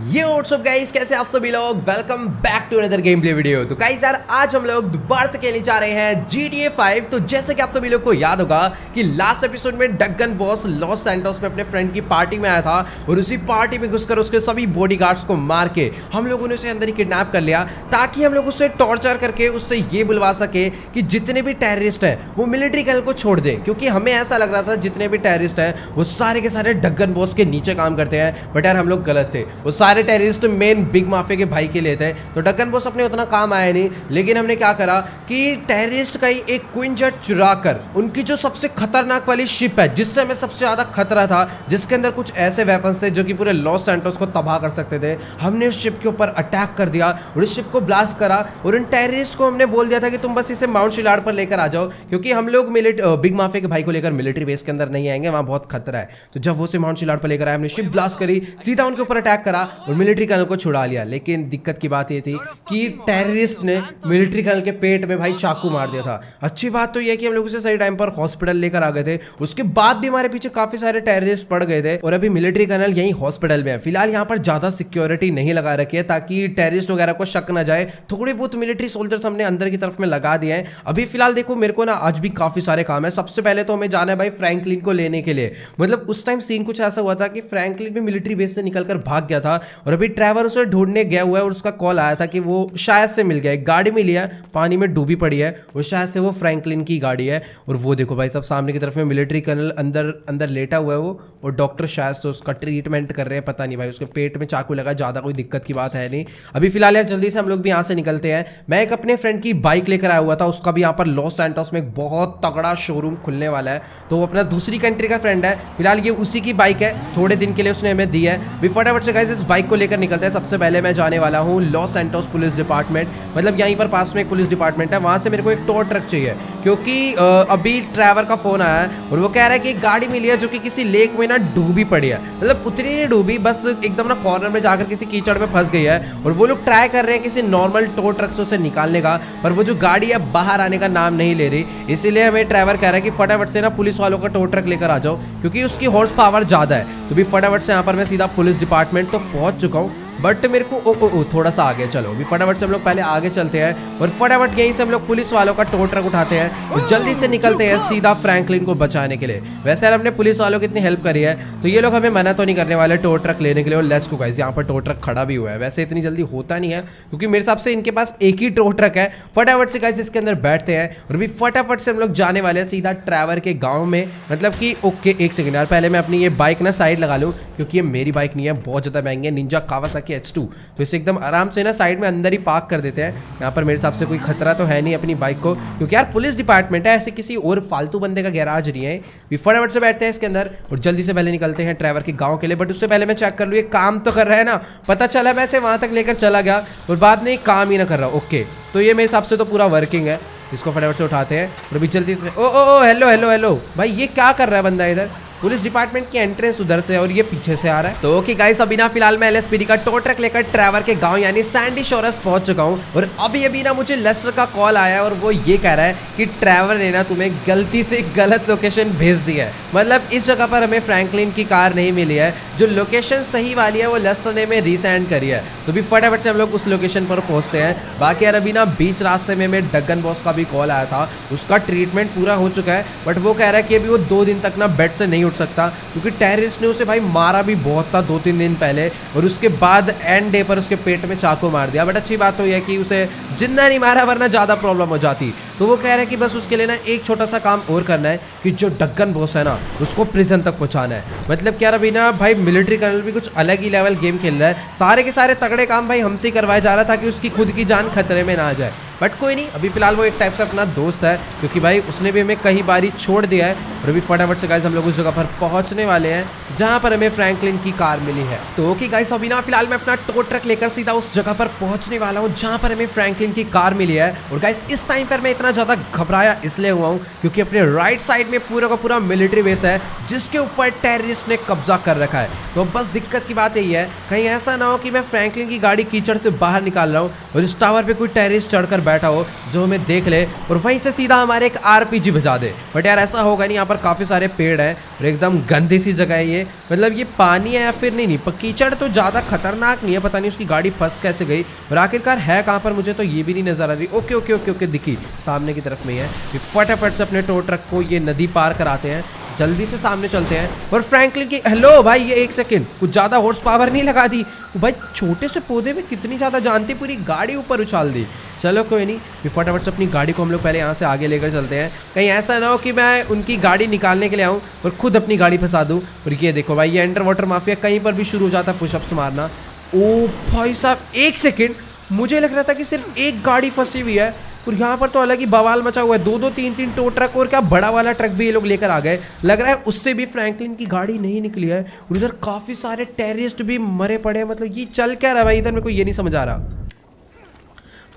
ये WhatsApp guys, कैसे आप सभी लोग। Welcome back to another game play video. तो गाइस यार, आज हम लोग दोबारा से खेलने जा रहे हैं GTA 5। तो जैसे कि आप सभी लोग को याद होगा कि लास्ट एपिसोड में डगन बॉस लॉस सैंटोस में अपने फ्रेंड की पार्टी में आया था और उसी पार्टी में घुसकर उसके सभी बॉडीगार्ड्स को मार के हम लोगों ने उसे अंदर ही किडनैप कर लिया, ताकि हम लोग उससे टॉर्चर करके उससे ये बुलवा सके कि जितने भी टेररिस्ट हैं वो मिलिट्री कल को छोड़ दे। क्योंकि हमें ऐसा लग रहा था जितने भी टेररिस्ट हैं वो सारे के सारे डगन बॉस के नीचे काम करते हैं, बट यार हम लोग गलत थे। वो सारे टेररिस्ट मेन बिग माफिया के भाई के लिए थे, तो डगन बॉस अपने उतना काम आया नहीं। लेकिन हमने क्या करा कि टेररिस्ट का ही एक क्वीन जेट चुरा कर उनकी जो सबसे खतरनाक वाली शिप है, जिससे हमें सबसे ज्यादा खतरा था, जिसके अंदर कुछ ऐसे वेपन्स थे जो कि पूरे लॉस सैंटोस को तबाह कर सकते थे, हमने उस शिप के ऊपर अटैक कर दिया और इस शिप को ब्लास्ट करा। और उन टेररिस्ट को हमने बोल दिया था कि तुम बस इसे माउंट शिलाड पर लेकर आ जाओ, क्योंकि हम लोग बिग माफिया के भाई को लेकर मिलिट्री बेस के अंदर नहीं आएंगे, वहां बहुत खतरा है। तो जब वो से माउंट शिलाड पर लेकर आए, हमने शिप ब्लास्ट करी, सीधा उनके ऊपर अटैक करा और मिलिट्री कर्नल को छुड़ा लिया। लेकिन दिक्कत की बात ये थी कि टेररिस्ट ने मिलिट्री कर्नल के पेट में भाई चाकू मार दिया था। अच्छी बात तो यह कि हम लोग उसे सही टाइम पर हॉस्पिटल लेकर आ गए थे। उसके बाद भी हमारे पीछे काफी सारे टेररिस्ट पड़ गए थे और अभी मिलिट्री कर्नल यही हॉस्पिटल में है। फिलहाल यहाँ पर ज्यादा सिक्योरिटी नहीं लगा रखी है, ताकि टेररिस्ट वगैरह को शक ना जाए। थोड़े बहुत मिलिट्री सोल्जर्स हमने अंदर की तरफ में लगा दिए हैं। अभी फिलहाल देखो, मेरे को ना आज भी काफी सारे काम है। सबसे पहले तो हमें जाना है भाई फ्रैंकलिन को लेने के लिए। मतलब उस टाइम सीन कुछ ऐसा हुआ था कि फ्रैंकलिन भी मिलिट्री बेस से निकलकर भाग गया था और अभी ट्रैवर उसे ढूंढने गया हुआ है और उसका कॉल आया था कि वो शायद से मिल गया। एक गाड़ी मिली है, पानी में डूबी पड़ी है, वो शायद से वो फ्रैंकलिन की गाड़ी है। और वो देखो भाई, सब सामने की तरफ में मिलिट्री कर्नल अंदर अंदर लेटा हुआ है वो, और डॉक्टर शायद से उसका ट्रीटमेंट कर रहे हैं। पता नहीं भाई, उसके पेट में चाकू लगा, ज़्यादा कोई दिक्कत की बात है नहीं। अभी फिलहाल यार जल्दी से हम लोग भी यहाँ से निकलते हैं। मैं एक अपने फ्रेंड की बाइक लेकर आया हुआ था, उसका भी यहाँ पर लॉस सैंटोस में एक बहुत तगड़ा शोरूम खुलने वाला है। तो वो अपना दूसरी कंट्री का फ्रेंड है, फिलहाल ये उसी की बाइक है, थोड़े दिन के लिए उसने हमें दी है। भी फटाफट से गाइस इस बाइक को लेकर निकलते हैं। सबसे पहले मैं जाने वाला हूँ लॉस सैंटोस पुलिस डिपार्टमेंट। मतलब यहीं पर पास में एक पुलिस डिपार्टमेंट है, वहाँ से मेरे को एक टो ट्रक चाहिए, क्योंकि अभी ड्राइवर का फोन आया है और वो कह रहा है कि एक गाड़ी मिली है जो कि किसी लेक में ना डूबी पड़ी है। मतलब उतनी नहीं डूबी, बस एकदम ना कॉर्नर में जाकर किसी कीचड़ में फंस गई है और वो लोग ट्राई कर रहे हैं किसी नॉर्मल टो ट्रक से उसे निकालने का, पर वो जो गाड़ी है बाहर आने का नाम नहीं ले रही। इसीलिए हमें ड्राइवर कह रहा है कि फटाफट से ना पुलिस वालों का टो ट्रक लेकर आ जाओ, क्योंकि उसकी हॉर्स पावर ज़्यादा है। तो भी फटाफट से यहाँ पर मैं सीधा पुलिस डिपार्टमेंट तो पहुँच चुका हूँ, बट मेरे को थोड़ा सा आगे चलो। अभी फटाफट से हम लोग पहले आगे चलते हैं और फटाफट यहीं से हम लोग पुलिस वालों का टो ट्रक उठाते हैं और जल्दी से निकलते हैं सीधा फ्रैंकलिन को बचाने के लिए। वैसे यार हमने पुलिस वालों की इतनी हेल्प करी है, तो ये लोग हमें मना तो नहीं करने वाले टो ट्रक लेने के लिए। और लेट्स गो गाइस, यहाँ पर टो ट्रक खड़ा भी हुआ है। वैसे इतनी जल्दी होता नहीं है, क्योंकि मेरे हिसाब से इनके पास एक ही टो ट्रक है। फटाफट से गाइस इसके अंदर बैठते हैं और अभी फटाफट से हम लोग जाने वाले हैं सीधा ट्रैवर के गाँव में। मतलब कि ओके, एक सेकेंड यार, पहले मैं अपनी ये बाइक ना साइड लगा लूँ, क्योंकि ये मेरी बाइक नहीं है, बहुत ज़्यादा महंगी है, निंजा कावासाकी H2। तो इसे एकदम आराम से ना साइड में अंदर ही पार्क कर देते हैं। यहाँ पर मेरे हिसाब से कोई खतरा तो है नहीं अपनी बाइक को, क्योंकि यार पुलिस डिपार्टमेंट है, ऐसे किसी और फालतू बंदे का गैराज नहीं है। भी फटाफट से बैठते हैं इसके अंदर और जल्दी से पहले निकलते हैं ट्रैवर के गाँव के लिए। बट उससे पहले मैं चेक कर लूँ ये काम तो कर रहा है ना। पता चला मैं इसे वहाँ तक लेकर चला गया और बाद में काम ही ना कर रहा। ओके, तो ये मेरे हिसाब से तो पूरा वर्किंग है। इसको फटाफट से उठाते हैं और अभी जल्दी से ओ हेलो हेलो हेलो भाई, ये क्या कर रहा है बंदा इधर? पुलिस डिपार्टमेंट की एंट्रेंस उधर से और ये पीछे से आ रहा है। तो ओके गाइस, अभी ना फिलहाल मैं LSPD का टो ट्रक लेकर ट्रैवर के गांव यानी सैंडी शोरस पहुंच चुका हूं और अभी ना मुझे लेस्टर का कॉल आया है और वो ये कह रहा है कि ट्रैवर ने ना तुम्हें गलती से गलत लोकेशन भेज दी है। मतलब इस जगह पर हमें फ्रैंकलिन की कार नहीं मिली है, जो लोकेशन सही वाली है वो लेस्टर ने हमें रीसेंड करी है। तो भी फटाफट से हम लोग उस लोकेशन पर पहुंचते हैं। बाकी यार अभी ना बीच रास्ते में मैं डगन बॉस का भी कॉल आया था, उसका ट्रीटमेंट पूरा हो चुका है, बट वो कह रहा है कि अभी वो 2 दिन तक ना बेड से नहीं उठ सकता, क्योंकि टेररिस्ट ने उसे भाई मारा भी बहुत था 2-3 दिन पहले और उसके बाद एंड डे पर उसके पेट में चाकू मार दिया। बट अच्छी बात तो यह कि उसे जिंदा नहीं मारा, वरना ज़्यादा प्रॉब्लम हो जाती। तो वो कह रहा है कि बस उसके लिए ना एक छोटा सा काम और करना है कि जो डगन बॉस है ना उसको प्रिजन तक पहुंचाना है। मतलब क्या अभी ना भाई मिलिट्री कर्नल भी कुछ अलग ही लेवल गेम खेल रहा है। सारे के सारे तगड़े काम भाई हमसे करवाए जा रहा था, ताकि उसकी खुद की जान खतरे में ना आ जाए। बट कोई नहीं, अभी फिलहाल वो एक टाइप से अपना दोस्त है, क्योंकि भाई उसने भी हमें कई बारी छोड़ दिया है। और अभी फटाफट से गाइस हम लोग उस जगह पर पहुंचने वाले हैं जहां पर हमें फ्रैंकलिन की कार मिली है। तो ओके गाइस, अभी ना फिलहाल मैं अपना टो ट्रक लेकर सीधा उस जगह पर पहुंचने वाला हूं जहां पर हमें फ्रैंकलिन की कार मिली है। और गाइस इस टाइम पर मैं इतना ज़्यादा घबराया इसलिए हुआ हूँ क्योंकि अपने राइट साइड में पूरा का पूरा मिलिट्री बेस है, जिसके ऊपर टेररिस्ट ने कब्जा कर रखा है। तो बस दिक्कत की बात यही है, कहीं ऐसा ना हो कि मैं फ्रैंकलिन की गाड़ी कीचड़ से बाहर निकाल रहा हूँ और इस टावर पे कोई टेररिस्ट चढ़कर बैठा हो जो हमें देख ले और वहीं से सीधा हमारे एक RPG बजा दे। बट यार ऐसा होगा नहीं, यहाँ पर काफ़ी सारे पेड़ हैं और एकदम गंदी सी जगह है ये। मतलब ये पानी है या फिर नहीं, कीचड़ तो ज़्यादा खतरनाक नहीं है, पता नहीं उसकी गाड़ी फंस कैसे गई और आखिरकार है कहाँ पर, मुझे तो ये भी नहीं नजर आ रही। ओके ओके ओके ओके, दिखी सामने की तरफ में ही है। फटाफट से अपने टो ट्रक को ये नदी पार कराते हैं, जल्दी से सामने चलते हैं। और फ्रैंकलिन की हेलो भाई, ये 1 सेकंड कुछ ज़्यादा हॉर्स पावर नहीं लगा दी भाई, छोटे से पौधे में कितनी ज़्यादा जानती, पूरी गाड़ी ऊपर उछाल दी। चलो कोई नहीं, फिर फटाफट से अपनी गाड़ी को हम लोग पहले यहाँ से आगे लेकर चलते हैं, कहीं ऐसा ना हो कि मैं उनकी गाड़ी निकालने के लिए आऊँ और खुद अपनी गाड़ी फंसा दूँ। और ये देखो भाई, ये अंडर वाटर माफिया कहीं पर भी शुरू हो जाता पुशअप्स मारना। ओ भाई साहब 1 सेकंड, मुझे लग रहा था कि सिर्फ एक गाड़ी फंसी हुई है और यहाँ पर तो अलग ही बवाल मचा हुआ है। 2-2 3-3 टो ट्रक और क्या बड़ा वाला ट्रक भी ये लोग लेकर आ गए। लग रहा है उससे भी फ्रैंकलिन की गाड़ी नहीं निकली है और इधर काफी सारे टेररिस्ट भी मरे पड़े हैं। मतलब ये चल क्या रहा है भाई इधर, मेरे को ये नहीं समझ आ रहा।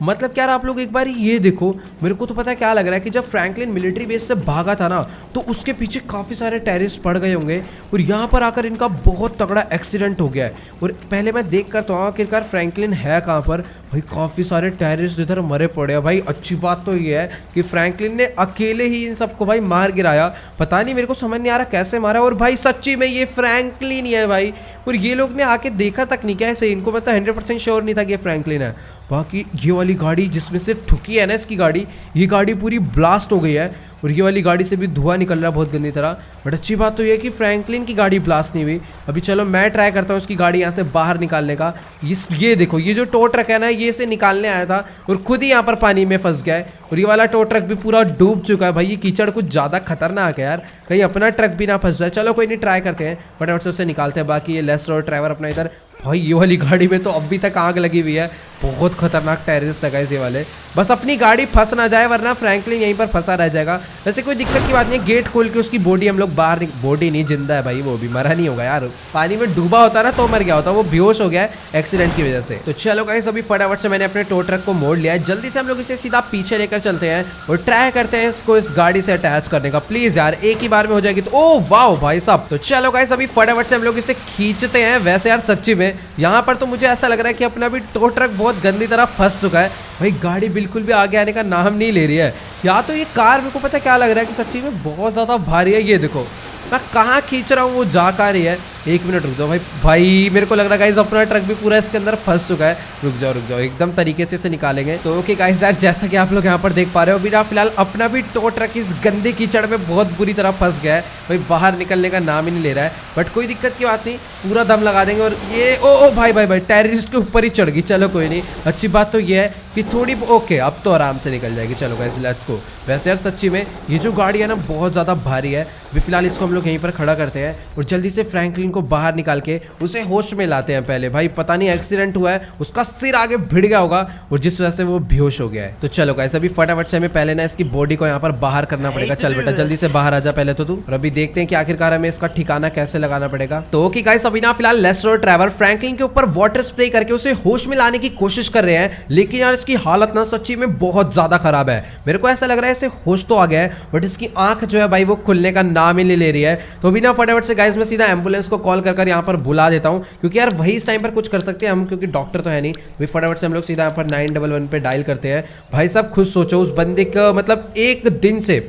मतलब क्या आप लोग एक बार ये देखो, मेरे को तो पता है क्या लग रहा है कि जब फ्रैंकलिन मिलिट्री बेस से भागा था ना तो उसके पीछे काफ़ी सारे टेररिस्ट पड़ गए होंगे और यहाँ पर आकर इनका बहुत तगड़ा एक्सीडेंट हो गया है। और पहले मैं देख कर तो आखिरकार फ्रैंकलिन है कहाँ पर भाई, काफ़ी सारे टेररिस्ट इधर मरे पड़े हैं भाई। अच्छी बात तो ये है कि फ्रैंकलिन ने अकेले ही इन सबको भाई मार गिराया, पता नहीं मेरे को समझ नहीं आ रहा कैसे मारा। और भाई सच्ची में ये फ्रैंकलिन ही है भाई, और ये लोग ने आके देखा तक नहीं क्या ऐसे, इनको मतलब 100% श्योर नहीं था कि ये फ्रैंकलिन है। बाकी ये वाली गाड़ी जिसमें से ठुकी है ना इसकी गाड़ी, ये गाड़ी पूरी ब्लास्ट हो गई है और ये वाली गाड़ी से भी धुआं निकल रहा है बहुत गंदी तरह। बट अच्छी बात तो ये है कि फ्रैंकलिन की गाड़ी ब्लास्ट नहीं हुई। अभी चलो मैं ट्राई करता हूँ उसकी गाड़ी यहाँ से बाहर निकालने का। ये देखो, ये जो टो ट्रक है ना, ये से निकालने आया था और खुद ही यहाँ पर पानी में फंस गया है और ये वाला टो ट्रक भी पूरा डूब चुका है भाई। ये कीचड़ कुछ ज़्यादा खतरनाक है यार, कहीं अपना ट्रक भी ना फंस जाए। चलो कोई नहीं, ट्राई करते हैं, फटाफट से उसे निकालते हैं। बाकी ये लेस रोड ड्राइवर अपना इधर, भाई ये वाली गाड़ी में तो अभी तक आग लगी हुई है, बहुत खतरनाक टेररिस्ट लगा इस ये वाले। बस अपनी गाड़ी फंस ना जाए वरना फ्रैंकलिन यहीं पर फंसा रह जाएगा। वैसे कोई दिक्कत की बात नहीं है, गेट खोल के उसकी बॉडी हम लोग बाहर, बॉडी नहीं जिंदा है भाई, वो भी मरा नहीं होगा यार, पानी में डूबा होता ना तो मर गया होता, वो बेहोश हो गया है एक्सीडेंट की वजह से। तो चलो गाइस, अभी फटाफट से मैंने अपने टो ट्रक को मोड़ लिया है, जल्दी से हम लोग इसे सीधा पीछे लेकर चलते हैं और ट्राई करते हैं इसको इस गाड़ी से अटैच करने का। प्लीज यार एक ही बार में हो जाएगी तो। ओ वाओ भाई साहब, तो चलो गाइस अभी फटाफट से हम लोग इसे खींचते हैं। वैसे यार सच्ची में यहाँ पर तो मुझे ऐसा लग रहा है कि अपना भी टो ट्रक बहुत गंदी तरह फंस चुका है भाई, गाड़ी बिल्कुल भी आगे आने का नाम नहीं ले रही है। या तो ये कार, मेरे को पता है क्या लग रहा है कि सच्ची में बहुत ज़्यादा भारी है। ये देखो मैं कहाँ खींच रहा हूँ, वो जा का रही है। 1 मिनट रुक जाओ भाई मेरे को लग रहा है गाइस अपना ट्रक भी पूरा इसके अंदर फंस चुका है। रुक जाओ एकदम तरीके से इसे निकालेंगे। तो ओके गाइस यार, जैसा कि आप लोग यहाँ पर देख पा रहे हो, अभी फिलहाल अपना भी टो ट्रक इस गंदे कीचड़ में बहुत बुरी तरह फंस गया है भाई, बाहर निकलने का नाम ही नहीं ले रहा है। बट कोई दिक्कत की बात नहीं, पूरा दम लगा देंगे। और ये ओ भाई टेररिस्ट के ऊपर ही चढ़ गई। चलो कोई नहीं, अच्छी बात तो ये है कि थोड़ी ओके अब तो आराम से निकल जाएगी। चलो गाइस लेट्स गो। वैसे यार सच्ची में ये जो गाड़ी है ना बहुत ज़्यादा भारी है। अभी फिलहाल इसको हम लोग यहीं पर खड़ा करते हैं और जल्दी से फ्रैंकलिन को बाहर निकाल के उसे होश में लाते हैं। पहले भाई पता नहीं एक्सीडेंट हुआ है, उसका सिर आगे भिड़ गया होगा और जिस वजह से वो बेहोश हो गया है। तो चलो गाइस अभी फटाफट से हमें पहले ना इसकी बॉडी को यहाँ पर बाहर करना पड़ेगा। चल बेटा जल्दी से बाहर आ जा पहले तो तू, और अभी देखते हैं कि आखिरकार हमें इसका ठिकाना कैसे लगाना पड़ेगा। तो ओके गाइस अभी ना फिलहाल लेस्टर ड्राइवर फ्रैंकलिन के ऊपर वाटर स्प्रे करके उसे होश में लाने की कोशिश कर रहे हैं, लेकिन यार इसकी हालत ना सच्ची में बहुत ज्यादा खराब है। मेरे को ऐसा लग रहा है इसे होश तो आ गया है बट इसकी आंख जो है भाई वो खुलने का नाम ही नहीं ले रही है। तो अभी ना फटाफट से गाइस मैं सीधा एम्बुलेंस को कॉल कर यहाँ पर बुला देता हूँ, क्योंकि यार वही इस टाइम पर कुछ कर सकते हैं हम, क्योंकि डॉक्टर तो है नहीं। अभी फटाफट से हम लोग सीधा यहाँ पर 911 पे डायल करते हैं। भाई साहब खुद सोचो उस बंदे का, मतलब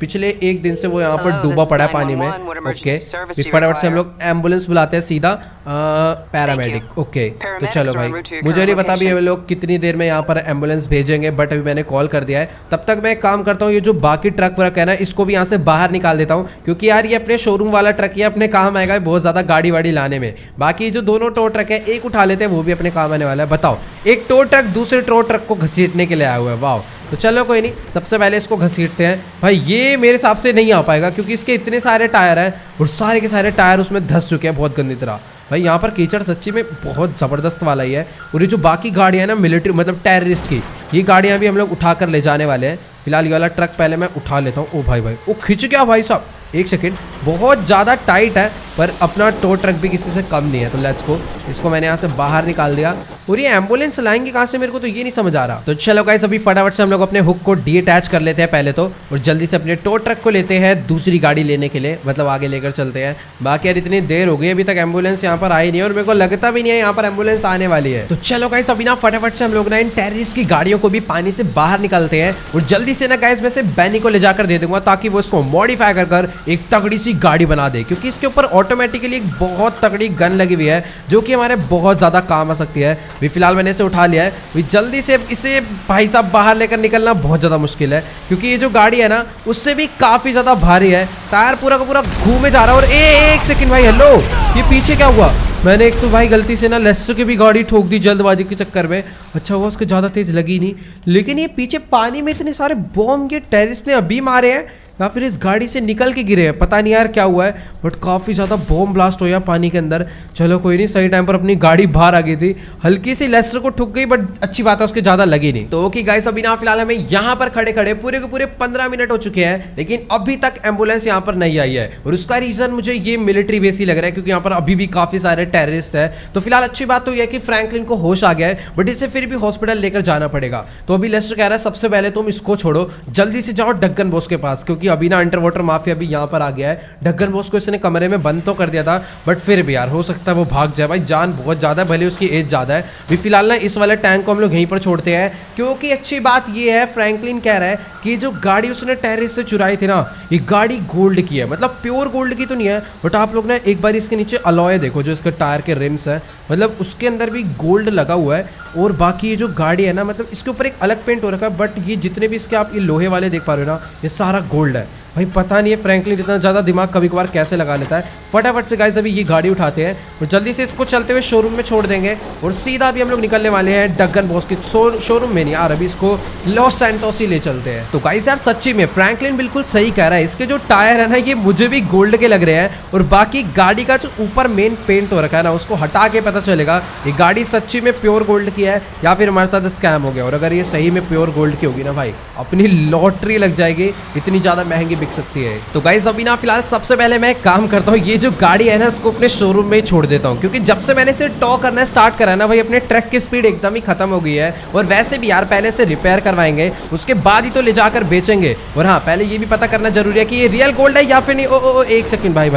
पिछले एक दिन से वो यहाँ पर डूबा पड़ा है पानी में। ओके फटाफट से हम लोग एम्बुलेंस बुलाते हैं सीधा, पैरामेडिक। ओके तो चलो भाई, मुझे नहीं पता भी ये लोग कितनी देर में यहाँ पर एम्बुलेंस भेजेंगे, बट अभी मैंने कॉल कर दिया है। तब तक मैं एक काम करता हूँ, ये जो बाकी ट्रक वर्क है ना इसको भी यहाँ से बाहर निकाल देता हूँ, क्योंकि यार ये अपने शोरूम वाला ट्रक ये अपने काम आएगा बहुत ज्यादा गाड़ी वाड़ी लाने में। बाकी जो दोनों टो ट्रक है एक उठा लेते हैं, वो भी अपने काम आने वाला है। बताओ एक टो ट्रक दूसरे टो ट्रक को घसीटने के लिए आया हुआ है। वाह, तो चलो कोई नहीं, सबसे पहले इसको घसीटते हैं। भाई ये मेरे हिसाब से नहीं आ पाएगा क्योंकि इसके इतने सारे टायर हैं और सारे के सारे टायर उसमें धंस चुके हैं बहुत गंदी तरह। भाई यहाँ पर कीचड़ सच्ची में बहुत ज़बरदस्त वाला ही है। और ये जो बाकी गाड़ियाँ ना मिलिट्री मतलब टेररिस्ट की, ये गाड़ियाँ भी हम लोग उठा कर ले जाने वाले हैं। फिलहाल ये वाला ट्रक पहले मैं उठा लेता हूँ। ओ भाई वो खिंच गया भाई साहब, 1 सेकेंड, बहुत ज़्यादा टाइट है पर अपना टो ट्रक भी किसी से कम नहीं है। तो लेट्स गो, इसको मैंने यहाँ से बाहर निकाल दिया। और ये एम्बुलेंस लाएंगे कहाँ से, मेरे को तो ये नहीं समझ आ रहा। तो चलो गाइस अभी फटाफट से हम लोग अपने हुक को डीअटैच कर लेते हैं पहले तो, और जल्दी से अपने टो ट्रक को लेते हैं दूसरी गाड़ी लेने के लिए, मतलब आगे लेकर चलते हैं। बाकी यार इतनी देर हो गई अभी तक एम्बुलेंस यहाँ पर आई नहीं है, और मेरे को लगता भी नहीं है यहाँ पर एम्बुलेंस आने वाली है। तो चलो गाइस अभी ना फटाफट से हम लोग ना इन टेररिस्ट की गाड़ियों को भी पानी से बाहर निकालते हैं, और जल्दी से ना गाइस मैं से बैनी को ले जाकर दे दूंगा ताकि वो इसको मॉडिफाई कर एक तगड़ी सी गाड़ी बना दे, क्योंकि इसके ऊपर ऑटोमेटिकली एक बहुत तगड़ी गन लगी हुई है जो कि हमारे बहुत ज्यादा काम आ सकती है। भी फिलहाल मैंने इसे उठा लिया है, भी जल्दी से इसे भाई साहब बाहर लेकर निकलना बहुत ज्यादा मुश्किल है, क्योंकि ये जो गाड़ी है ना उससे भी काफी ज्यादा भारी है। टायर पूरा का पूरा घूमे जा रहा है। और एक सेकंड भाई, हेलो ये पीछे क्या हुआ? मैंने एक तो भाई गलती से ना लेस्टर की भी गाड़ी ठोक दी जल्दबाजी के चक्कर में। अच्छा हुआ उसको ज़्यादा तेज लगी नहीं, लेकिन ये पीछे पानी में इतने सारे बॉम्ब ये टेररिस्ट ने अभी मारे हैं या फिर इस गाड़ी से निकल के गिरे हैं, पता नहीं यार क्या हुआ है, बट काफ़ी ज़्यादा बॉम्ब ब्लास्ट हो गया पानी के अंदर। चलो कोई नहीं, सही टाइम पर अपनी गाड़ी बाहर आ गई थी, हल्की सी लेस्टर को ठुक गई बट अच्छी बात है उसके ज़्यादा लगी नहीं। तो ओके गाइस अभी ना फिलहाल हमें यहाँ पर खड़े खड़े पूरे के पूरे 15 मिनट हो चुके हैं, लेकिन अभी तक एम्बुलेंस यहाँ पर नहीं आई है, और उसका रीज़न मुझे ये मिलिट्री बेस ही लग रहा है, क्योंकि यहाँ पर अभी भी काफ़ी सारे टेररिस्ट है। तो फिलहाल अच्छी बात तो यह है कि फ्रैंकलिन को होश आ गया है, बट इसे फिर भी हॉस्पिटल लेकर जाना पड़ेगा। तो अभी लेस्टर कह रहा है सबसे पहले तुम इसको छोड़ो, जल्दी से जाओ डगन बॉस के पास, क्योंकि अभी ना अंडर वाटर माफिया भी यहाँ पर आ गया है। डगन बॉस को इसने कमरे में बंद तो कर दिया था, बट फिर भी यार हो सकता है वो भाग जाए। भाई जान बहुत ज्यादा है, भले उसकी एज ज्यादा है। भी फिलहाल ना इस वाले टैंक को हम लोग यहीं पर छोड़ते हैं, क्योंकि अच्छी बात ये है फ्रैंकलिन कह रहा है कि जो गाड़ी उसने टेररिस्ट से चुराई थी ना, ये गाड़ी गोल्ड की है, मतलब प्योर गोल्ड की तो नहीं है, बट आप लोग ना एक बार इसके नीचे अलॉय देखो, जो इसके टायर के रिम्स है, मतलब उसके अंदर भी गोल्ड लगा हुआ है। और बाकी ये जो गाड़ी है ना, मतलब इसके ऊपर एक अलग पेंट हो रखा है, बट ये जितने भी इसके आप ये लोहे वाले देख पा रहे हो ना, ये सारा गोल्ड है। भाई पता नहीं है फ्रैंकलिन इतना ज़्यादा दिमाग कभी कभार कैसे लगा लेता है। फटाफट से गाइस अभी ये गाड़ी उठाते हैं और जल्दी से इसको चलते हुए शोरूम में छोड़ देंगे, और सीधा अभी हम लोग निकलने वाले हैं डगन बॉस के शोरूम में नहीं यार, अभी इसको लॉस सैंटोस ही ले चलते हैं। तो गाइस यार सच्ची में फ्रैंकलिन बिल्कुल सही कह रहा है, इसके जो टायर है ना ये मुझे भी गोल्ड के लग रहे हैं, और बाकी गाड़ी का जो ऊपर मेन पेंट हो रखा है ना उसको हटा के पता चलेगा ये गाड़ी सच्ची में प्योर गोल्ड की है या फिर हमारे साथ स्कैम हो गया। और अगर ये सही में प्योर गोल्ड की होगी ना भाई, अपनी लॉटरी लग जाएगी, इतनी ज़्यादा महंगी बिक सकती है। तो गाइस अभी ना फिलहाल सबसे पहले मैं काम करता हूँ, ये जो गाड़ी है ना इसको अपने शोरूम में ही छोड़ देता हूँ, क्योंकि जब से मैंने इसे टॉ करना स्टार्ट करा ना भाई, अपने ट्रक की स्पीड एकदम ही खत्म हो गई है। और वैसे भी यार पहले से रिपेयर करवाएंगे, उसके बाद ही तो ले जाकर बेचेंगे। और हाँ पहले ये भी पता करना जरूरी है कि ये रियल गोल्ड है या फिर नहीं। ओ एक सेकंड भाई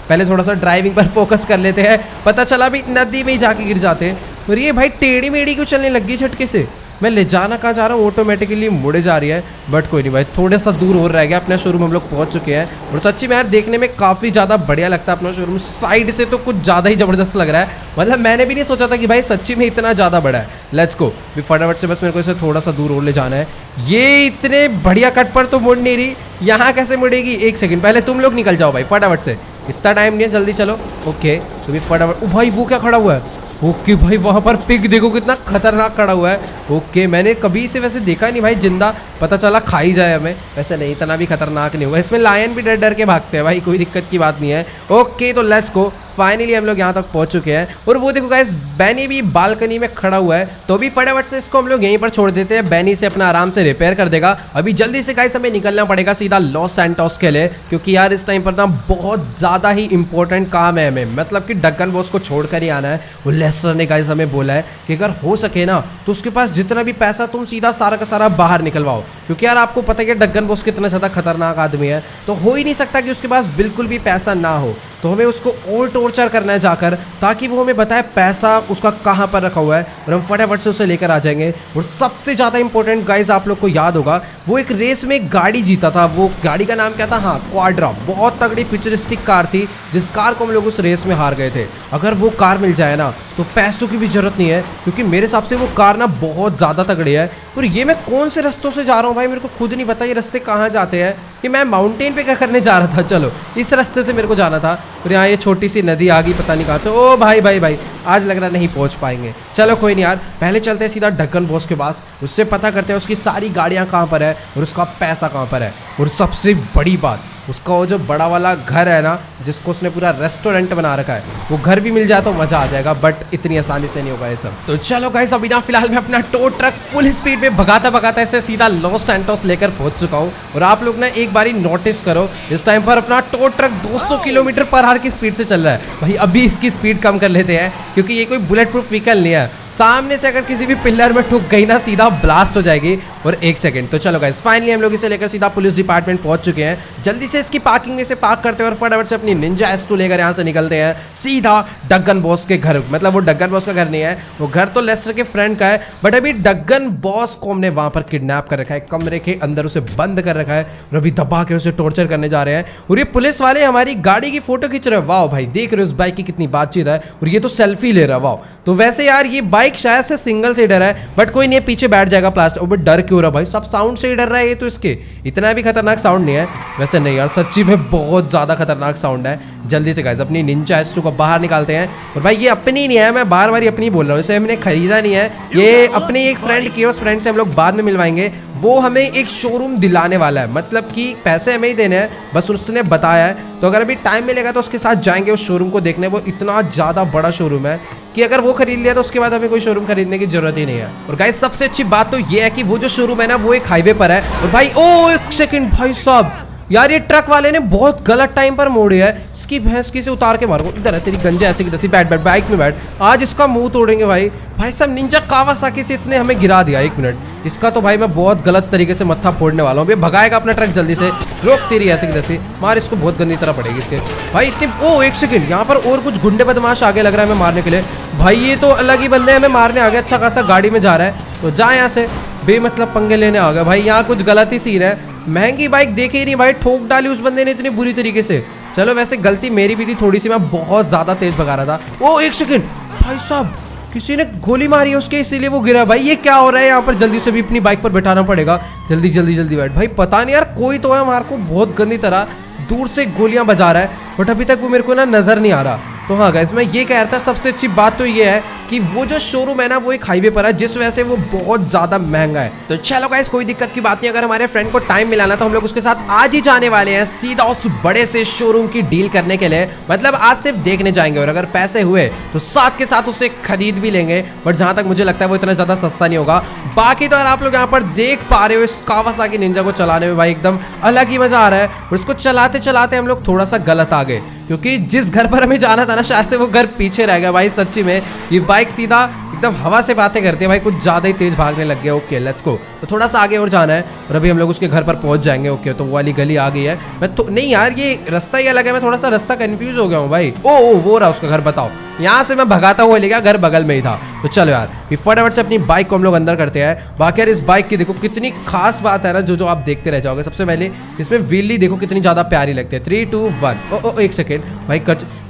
पहले थोड़ा सा ड्राइविंग पर फोकस कर लेते हैं। पता चला भी नदी में ही जाके गिर जाते हैं। और ये भाई टेढ़ी मेढ़ी क्यों चलने लगी झटके से? मैं ले जाना कहाँ जा रहा हूँ, ऑटोमेटिकली मुड़े जा रही है, बट कोई नहीं भाई, थोड़ा सा दूर और रह गया, अपना शोरूम हम लोग पहुँच चुके हैं। और सच्ची में यार देखने में काफ़ी ज़्यादा बढ़िया लगता है अपना शोरूम, साइड से तो कुछ ज़्यादा ही ज़बरदस्त लग रहा है। मतलब मैंने भी नहीं सोचा था कि भाई सच्ची में इतना ज़्यादा बड़ा है। लेट्स गो, भी फटाफट से बस मेरे को इसे थोड़ा सा दूर और ले जाना है। ये इतने बढ़िया कट पर तो मुड़ नहीं रही, यहाँ कैसे मुड़ेगी? एक सेकंड, पहले तुम लोग निकल जाओ भाई फटाफट से, इतना टाइम नहीं है, जल्दी चलो। ओके तो भी फटाफट। ओ भाई वो क्या खड़ा हुआ है? ओके भाई वहाँ पर पिग देखो कितना खतरनाक खड़ा हुआ है। ओके मैंने कभी इसे वैसे देखा नहीं भाई जिंदा, पता चला खा ही जाए हमें। वैसे नहीं, इतना भी खतरनाक नहीं हुआ, इसमें लायन भी डर डर के भागते हैं भाई, कोई दिक्कत की बात नहीं है। ओके तो लेट्स गो, फाइनली हम लोग यहाँ तक पहुँच चुके हैं। और वो देखो गाइस बैनी भी बालकनी में खड़ा हुआ है, तो भी फटाफट से इसको हम लोग यहीं पर छोड़ देते हैं, बैनी से अपना आराम से रिपेयर कर देगा। अभी जल्दी से गाइस हमें निकलना पड़ेगा सीधा लॉस सैंटोस के लिए, क्योंकि यार इस टाइम पर ना बहुत ज़्यादा ही इंपॉर्टेंट काम है हमें, मतलब कि डगन बॉस को छोड़ कर ही आना है। और लेस्टर ने गाइस हमें बोला है कि अगर हो सके ना तो उसके पास जितना भी पैसा तुम सीधा सारा का सारा बाहर निकलवाओ, क्योंकि यार आपको पता है कि डगन बॉस कितना ज़्यादा खतरनाक आदमी है, तो हो ही नहीं सकता कि उसके पास बिल्कुल भी पैसा ना हो। तो हमें उसको और टॉर्चर करना है जाकर, ताकि वो हमें बताए पैसा उसका कहाँ पर रखा हुआ है, और हम फटाफट से उसे लेकर आ जाएंगे। और सबसे ज़्यादा इंपॉर्टेंट गाइस आप लोग को याद होगा, वो एक रेस में एक गाड़ी जीता था, वो गाड़ी का नाम क्या था? हाँ क्वाड्रा, बहुत तगड़ी फ्यूचरिस्टिक कार थी, जिस कार को हम लोग उस रेस में हार गए थे। अगर वो कार मिल जाए ना तो पैसों की भी जरूरत नहीं है, क्योंकि मेरे हिसाब से वो कार ना बहुत ज़्यादा तगड़ी है। और ये मैं कौन से रास्तों से जा रहा हूँ भाई, मेरे को खुद नहीं पता ये रास्ते कहाँ जाते हैं, कि मैं माउंटेन पे क्या करने जा रहा था। चलो इस रास्ते से मेरे को जाना था, और यहाँ ये छोटी सी नदी आ गई पता नहीं कहाँ से। ओ भाई आज लग रहा नहीं पहुँच पाएंगे। चलो कोई नहीं यार, पहले चलते हैं सीधा डगन बॉस के पास, उससे पता करते हैं उसकी सारी गाड़ियाँ कहाँ पर है और उसका पैसा कहाँ पर है। और सबसे बड़ी बात, उसका वो जो बड़ा वाला घर है ना, जिसको उसने पूरा रेस्टोरेंट बना रखा है, वो घर भी मिल जाए तो मज़ा आ जाएगा, बट इतनी आसानी से नहीं होगा ये सब। तो चलो गाइस अभी ना फिलहाल मैं अपना टो ट्रक फुल स्पीड पे भगाता ऐसे सीधा लॉस सैंटोस लेकर पहुंच चुका हूँ। और आप लोग ना एक बारी नोटिस करो, इस टाइम पर अपना tow truck 200 kilometre per hour की स्पीड से चल रहा है। भाई अभी इसकी स्पीड कम कर लेते हैं, क्योंकि ये कोई बुलेट प्रूफ व्हीकल नहीं है, सामने से अगर किसी भी पिलर में ठुक गई ना सीधा ब्लास्ट हो जाएगी। और 1 सेकंड। तो चलो गाइस फाइनली हम लोग इसे लेकर सीधा पुलिस डिपार्टमेंट पहुंच चुके हैं। जल्दी से इसकी पार्किंग में से पार्क करते हैं और फटाफट से अपनी निंजा S2 लेकर यहाँ से निकलते हैं सीधा डगन बॉस के घर। मतलब वो डगन बॉस का घर नहीं है, वो घर तो लेस्टर के फ्रेंड का है, बट अभी डगन बॉस को हमने वहां पर किडनैप कर रखा है, कमरे के अंदर उसे बंद कर रखा है और अभी दबा के उसे टॉर्चर करने जा रहे हैं। और ये पुलिस वाले हमारी गाड़ी की फोटो खींच रहे हैं। वाह भाई, देख रहे हो उस बाइक की कितनी बातचीत है, और ये तो सेल्फी ले रहा है। वाह, तो वैसे यार ये बाइक शायद से सिंगल सीटर है, बट कोई नहीं, पीछे बैठ जाएगा प्लास्टिक। और डर क्यों रहा भाई, सब साउंड से ही डर रहा है ये तो, इसके इतना भी खतरनाक साउंड नहीं है। वैसे नहीं यार, सच्ची में बहुत ज्यादा खतरनाक साउंड है। जल्दी से गाइस अपनी निंजा S2 को बाहर निकालते हैं। और भाई ये अपनी नहीं है, मैं बार बार अपनी बोल रहा हूँ, इसे हमने खरीदा नहीं है, ये अपने एक फ्रेंड की है, उस फ्रेंड से हम लोग बाद में मिलवाएंगे। वो हमें एक शोरूम दिलाने वाला है, मतलब कि पैसे हमें ही देने हैं, बस उसने बताया है। तो अगर अभी टाइम मिलेगा तो उसके साथ जाएंगे उस शोरूम को देखने। वो इतना ज़्यादा बड़ा शोरूम है कि अगर वो खरीद लिया तो उसके बाद हमें कोई शोरूम खरीदने की जरूरत ही नहीं है। और गाइस सबसे अच्छी बात तो ये है कि वो जो शोरूम है ना वो एक हाईवे पर है। और भाई ओ 1 सेकंड भाई साहब, यार ये ट्रक वाले ने बहुत गलत टाइम पर मोड़ी है। इसकी भैंस की से उतार के मारो। इधर है तेरी गंजा ऐसे की तैसी, बैठ बैठ बाइक में बैठ, आज इसका मुंह तोड़ेंगे भाई। भाई साहब निंजा कावासाकी से इसने हमें गिरा दिया। 1 मिनट, इसका तो भाई मैं बहुत गलत तरीके से मत्था फोड़ने वाला हूँ। भगाएगा अपना ट्रक, जल्दी से रोक, तेरी ऐसे की तैसी मार, इसको बहुत गंदी तरह पड़ेगी इसके। भाई इतनी ओ 1 सेकंड, यहाँ पर और कुछ गुंडे बदमाश आगे लग रहा है हमें मारने के लिए। भाई ये तो अलग ही बंदे हमें मारने आ गए, अच्छा खासा गाड़ी में जा रहा है। तो जा यहाँ से, बेमतलब पंगे लेने आ गए भाई। यहाँ कुछ गलत ही सीन है, महंगी बाइक देखे ही नहीं भाई, ठोक डाली उस बंदे ने इतनी बुरी तरीके से। चलो वैसे गलती मेरी भी थी थोड़ी सी, मैं बहुत ज्यादा तेज भगा रहा था। ओ 1 सेकंड भाई साहब, किसी ने गोली मारी है उसके, इसीलिए वो गिरा। भाई ये क्या हो रहा है यहाँ पर, जल्दी से भी अपनी बाइक पर बैठाना पड़ेगा। जल्दी जल्दी जल्दी बैठ भाई। पता नहीं यार कोई तो है हमारे को बहुत गंदी तरह दूर से गोलियां बजा रहा है, बट अभी तक वो मेरे को ना नजर नहीं आ रहा। तो हाँ गाइस मैं ये कह रहा था, सबसे अच्छी बात तो ये है कि वो जो शोरूम है ना वो एक हाईवे पर है, जिस वजह से वो बहुत ज्यादा महंगा है। तो चलो गाइस कोई दिक्कत की बात नहीं, अगर हमारे फ्रेंड को टाइम मिलाना तो हम लोग उसके साथ आज ही जाने वाले हैं सीधा उस बड़े से शोरूम की डील करने के लिए। मतलब आज सिर्फ देखने जाएंगे, और अगर पैसे हुए तो साथ के साथ उसे खरीद भी लेंगे, बट जहां तक मुझे लगता है वो इतना ज्यादा सस्ता नहीं होगा। बाकी तो अगर आप लोग यहाँ पर देख पा रहे हो, इस कावासाकी निंजा को चलाने में भाई एकदम अलग ही मजा आ रहा है। और इसको चलाते चलाते हम लोग थोड़ा सा गलत आ गए, क्योंकि जिस घर पर हमें जाना था ना शायद से वो घर पीछे रह गया भाई। सच्ची में ये बाइक सीधा एकदम हवा से बातें करती है भाई, कुछ ज्यादा ही तेज भागने लग गया। ओके लेट्स गो, तो थोड़ा सा आगे और जाना है और अभी हम लोग उसके घर पर पहुंच जाएंगे। ओके तो वो वाली गली आ गई है। मैं तो नहीं यार, ये रास्ता ही अलग है, मैं थोड़ा सा रास्ता कंफ्यूज हो गया हूँ भाई। ओ वो रहा उसका घर, बताओ यहाँ से मैं भगाता हुआ ले गया, घर बगल में ही था। तो चलो यार फटाफट से अपनी बाइक को हम लोग अंदर करते हैं। बाकी यार इस बाइक की देखो कितनी खास बात है ना, जो आप देखते रह जाओगे। सबसे पहले इसमें व्हीली देखो कितनी ज्यादा प्यारी लगती है। 3 2 1 ओ 1 सेकेंड भाई,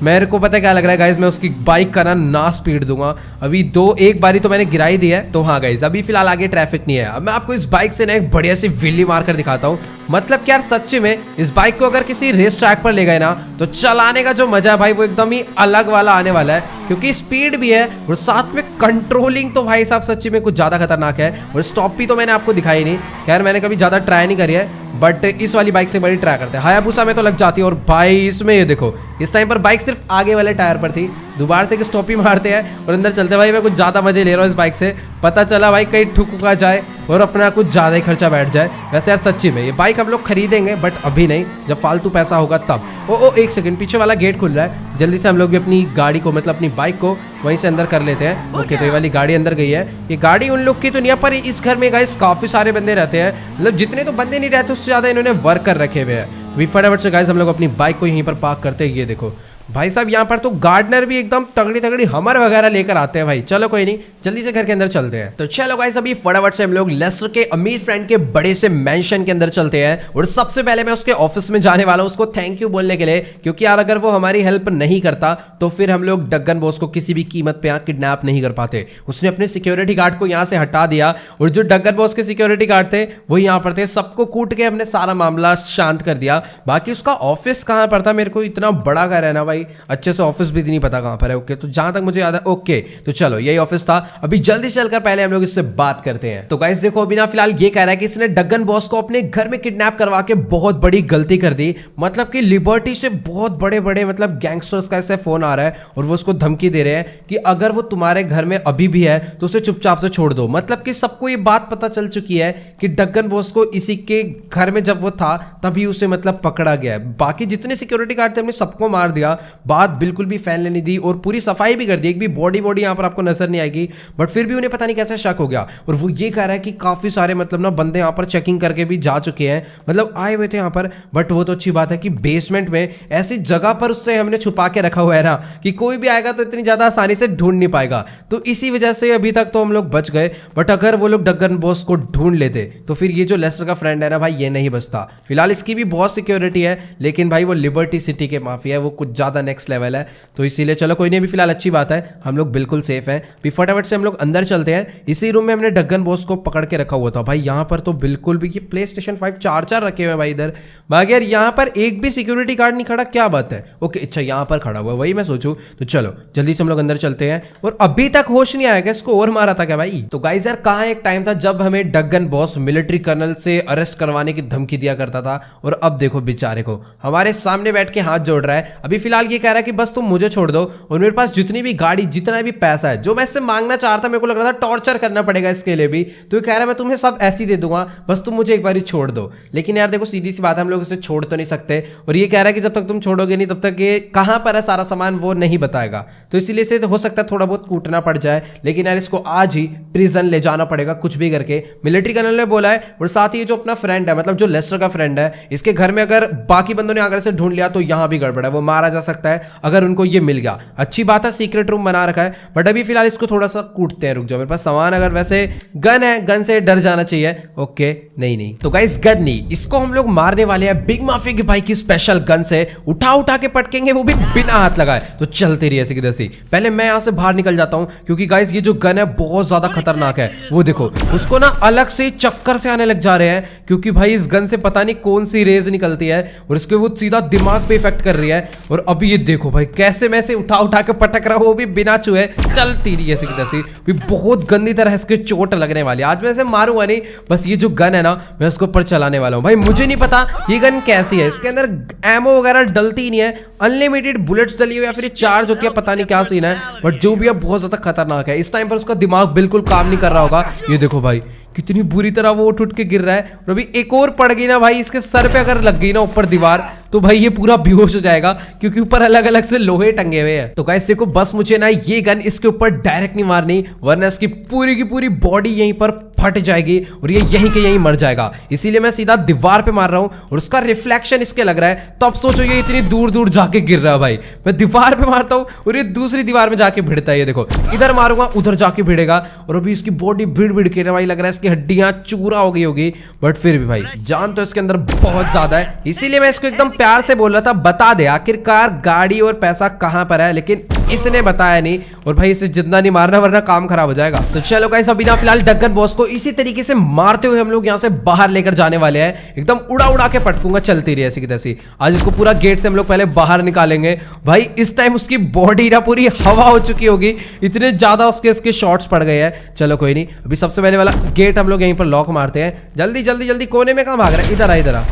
मेरे को पता है क्या लग रहा है गाइज, मैं उसकी बाइक का ना स्पीड दूंगा अभी। एक बारी तो मैंने गिराई दी है। तो हाँ गाइज अभी फिलहाल आगे ट्रैफिक नहीं है। अब मैं आपको इस बाइक से ना एक बढ़िया सी व्हीली मार कर दिखाता हूँ। मतलब कि यार सच्ची में इस बाइक को अगर किसी रेस ट्रैक पर ले गए ना तो चलाने का जो मजा है भाई वो एकदम ही अलग वाला आने वाला है, क्योंकि स्पीड भी है और साथ में कंट्रोलिंग तो भाई साहब सच्ची में कुछ ज्यादा खतरनाक है। और स्टॉप भी तो मैंने आपको दिखाई नहीं, खैर मैंने कभी ज्यादा ट्राई नहीं करी है, बट इस वाली बाइक से बड़ी ट्राई करते हैं। हायाबुसा में तो लग जाती है। और भाई इसमें ये देखो, इस टाइम पर बाइक सिर्फ आगे वाले टायर पर थी, दोबारा से स्टॉप ही मारते हैं और अंदर चलते। भाई मैं कुछ ज्यादा मजे ले रहा हूँ इस बाइक से, पता चला भाई कहीं ठुका जाए और अपना कुछ ज्यादा ही खर्चा बैठ जाए। वैसे यार सच्ची में ये बाइक हम लोग खरीदेंगे, बट अभी नहीं, जब फालतू पैसा होगा तब। ओ 1 सेकंड, पीछे वाला गेट खुल रहा है, जल्दी से हम लोग भी अपनी गाड़ी को मतलब अपनी बाइक को वहीं से अंदर कर लेते हैं। ओके तो ये वाली गाड़ी अंदर गई है। ये गाड़ी उन लोग की तो नहीं है, पर इस घर में गाइस काफी सारे बंदे रहते हैं, मतलब जितने तो बंदे नहीं रहते उससे ज्यादा इन्होंने वर्कर रखे हुए हैं। फटाफट से गाइस हम लोग अपनी बाइक को यहीं पर पार्क करते हैं। ये देखो भाई साहब यहाँ पर तो गार्डनर भी एकदम तगड़ी तगड़ी हमर वगैरह लेकर आते हैं भाई। चलो कोई नहीं, जल्दी से घर के अंदर चलते हैं। तो चलो गाइस अभी फटाफट से हम लोग लेस्टर के अमीर फ्रेंड के बड़े से मेंशन के अंदर चलते हैं। और सबसे पहले मैं उसके ऑफिस में जाने वाला हूँ उसको थैंक यू बोलने के लिए, क्योंकि यार अगर वो हमारी हेल्प नहीं करता तो फिर हम लोग डगन बॉस को किसी भी कीमत पे यहाँ किडनैप नहीं कर पाते। उसने अपने सिक्योरिटी गार्ड को यहाँ से हटा दिया और जो डगन बॉस के सिक्योरिटी गार्ड थे वो यहाँ पर थे, सबको कूट के हमने सारा मामला शांत कर दिया। बाकी उसका ऑफिस कहाँ पर था, मेरे को इतना बड़ा घर है ना भाई, अच्छे से ऑफिस भी नहीं पता कहां पर है। ओके तो जहां तक मुझे याद है, ओके तो चलो यही ऑफिस था। अभी जल्दी चलकर पहले हम लोग इससे बात करते हैं। तो गाइस देखो अभी ना फिलहाल ये कह रहा है कि इसने डगन बॉस को अपने घर में किडनैप करवा के बहुत बड़ी गलती कर दी। मतलब कि लिबर्टी से बहुत बड़े बड़े मतलब गैंगस्टर्स का इससे फोन आ रहा है और वो उसको धमकी दे रहे हैं कि अगर वो तुम्हारे घर में अभी भी है तो उसे चुपचाप से छोड़ दो। मतलब कि सबको ये बात पता चल चुकी है कि डगन बॉस को इसी के घर में जब वो था तभी उसे मतलब पकड़ा गया है। बाकी जितने सिक्योरिटी गार्ड थे हमने सबको मार दिया, बात बिल्कुल भी फैलने नहीं दी और पूरी सफाई भी कर दी, एक भी बॉडी यहाँ पर आपको नजर नहीं आएगी। बट फिर भी उन्हें पता नहीं कैसे शक हो गया और वो ये कह रहा है कि काफी सारे मतलब ना बंदे यहाँ पर चेकिंग करके भी जा चुके हैं, मतलब आए हुए थे यहाँ पर। बट वो तो अच्छी बात है कि बेसमेंट में ऐसी जगह पर उससे हमने छुपा के रखा हुआ है ना कि कोई भी आएगा तो इतनी ज्यादा आसानी से ढूंढ नहीं पाएगा, तो इसी वजह से अभी तक तो हम लोग बच गए। बट अगर वो लोग डगन बॉस को ढूंढ लेते तो फिर ये जो लेस्टर का फ्रेंड है ना भाई, ये नहीं बचता। फिलहाल इसकी भी बहुत सिक्योरिटी है, लेकिन भाई वो लिबर्टी सिटी के माफिया है, वो कुछ ज्यादा नेक्स्ट लेवल है, तो इसीलिए चलो कोई नहीं, अभी फिलहाल अच्छी बात है, हम लोग बिल्कुल सेफ हैं। भी फटाफट से हम लोग अंदर चलते हैं। इसी रूम में हमने डगन बॉस को पकड़ के रखा हुआ था भाई। यहाँ पर तो बिल्कुल भी ये PlayStation 5 चार रखे हुए हैं भाई इधर। बाकी यार यहाँ पर एक भी सिक्योरिटी गार्ड नहीं खड़ा, क्या बात है? ओके अच्छा यहाँ पर खड़ा हुआ है, वही मैं सोचूं। तो चलो जल्दी से हम लोग अंदर चलते हैं। और अभी तक होश नहीं आया, इसको और मारा था क्या भाई? तो गाइस यार कहाँ एक टाइम था जब हमें डगन बॉस मिलिट्री कर्नल से अरेस्ट करवाने की धमकी दिया करता था, और अब देखो बेचारे को हमारे सामने बैठ के हाथ जोड़ रहा है। अभी फिलहाल ये कह रहा है कि बस तुम मुझे छोड़ दो, और मेरे पास जितनी भी गाड़ी जितना भी पैसा है जो मैं इससे मांगना चाह रहा था, मेरे को लग रहा था टॉर्चर करना पड़ेगा इसके लिए भी, तो ये कह रहा है मैं तुम्हें सब ऐसे ही दे दूंगा, बस तुम मुझे एक बार छोड़ दो। लेकिन यार देखो सीधी सी बात है, हम लोग इसे छोड़ तो नहीं सकते, और ये कह रहा है कि जब तक तुम छोड़ोगे नहीं तब तक ये कहां पर है सारा सामान वो नहीं बताएगा, तो इसीलिए से हो सकता है थोड़ा बहुत कूटना पड़ जाए। लेकिन यार इसको आज ही प्रिजन ले जाना पड़ेगा कुछ भी करके, मिलिट्री कर्नल ने बोला है। और साथ ही जो अपना फ्रेंड है, मतलब जो लेस्टर का फ्रेंड है, इसके घर में अगर बाकी बंदों ने आकर से ढूंढ लिया तो यहां भी गड़बड़ है, वो मारा जा सकता है अगर उनको ये मिल गया। अच्छी बात है सीक्रेट रूम बना रखा है, बट अभी फिलहाल इसको थोड़ा सा कूटते हैं। रुक जाओ, मेरे पास सामान, अगर वैसे गन है, गन से डर जाना चाहिए। ओके नहीं तो गाइस गन नहीं, इसको हम लोग मारने वाले हैं बिग माफिया की भाई की स्पेशल गन से, उठा के पटकेंगे, वो भी बिना हाथ लगाए। तो चलते रहिए ऐसे की तैसे। पहले मैं यहां से बाहर निकल जाता हूं, क्योंकि गाइस ये जो गन है बहुत ज्यादा खतरनाक है। वो देखो उसको ना अलग से चक्कर से आने लग जा रहे हैं, क्योंकि भाई इस गन से पता नहीं कौन सी रेज निकलती है और इसके वो सीधा दिमाग पे इफेक्ट कर रही है। और अभी ये देखो भाई कैसे मैं से उठा के पटक रहा हूं, वो भी बिना छुए। चलती रही ऐसे की तैसे, बहुत गंदी तरह इसके चोट लगने वाली। आज मैं इसे मारूंगा नहीं, बस ये जो गन है ना मैं उसके ऊपर चलाने वाला हूं। भाई मुझे नहीं पता ये गन कैसी है, इसके अंदर एमो वगैरह डलती नहीं है, अनलिमिटेड बुलेट्स डली हुई या फिर चार्ज होती है, पता नहीं क्या सीन है, बट जो भी है बहुत ज्यादा खतरनाक है। इस टाइम पर उसका दिमाग बिल्कुल काम नहीं कर रहा होगा। ये देखो भाई कितनी बुरी तरह वो उठ के गिर रहा है, और अभी एक और पड़ गई ना भाई इसके सर पे, अगर लग गई ना ऊपर दीवार, तो भाई ये पूरा बेहोश हो जाएगा, क्योंकि ऊपर अलग अलग से लोहे टंगे हुए हैं। तो गाइस देखो बस मुझे ना ये गन इसके ऊपर डायरेक्ट नहीं मारनी, वरना इसकी पूरी की पूरी बॉडी यहीं पर फट जाएगी और ये यहीं के यहीं मर जाएगा। इसीलिए मैं सीधा दीवार पे मार रहा हूं, और उसका रिफ्लेक्शन इसके लग रहा है, तो अब सोचो ये इतनी दूर दूर जाके गिर रहा है भाई। मैं दीवार पे मारता हूं और ये दूसरी दीवार में जाके भिड़ता है। ये देखो इधर मारूंगा उधर जाके भिड़ेगा, और अभी इसकी बॉडी भिड़ के ना भाई लग रहा है इसकी हड्डियां चूरा हो गई होगी, बट फिर भी भाई जान तो इसके अंदर बहुत ज्यादा है। इसीलिए मैं इसको एकदम प्यार से बोल रहा था बता दे आखिरकार गाड़ी और पैसा कहां पर है, लेकिन इसने बताया नहीं। और भाई इसे जितना नहीं मारना वरना काम खराब हो जाएगा। तो चलो गाइस अभी ना फिलहाल डगन बॉस को इसी तरीके से मारते हुए हम लोग यहाँ से बाहर लेकर जाने वाले हैं, एकदम उड़ा के पटकूंगा, चलती रही ऐसी की तैसी। आज इसको पूरा गेट से हम लोग पहले बाहर निकालेंगे। भाई इस टाइम उसकी बॉडी ना पूरी हवा हो चुकी होगी, इतने ज्यादा उसके शॉट्स पड़ गए हैं। चलो कोई नहीं, अभी सबसे पहले वाला गेट हम लोग यहीं पर लॉक मारते हैं। जल्दी कोने में कहां भाग रहा है? इधर आ।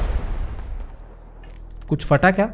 कुछ फटा क्या?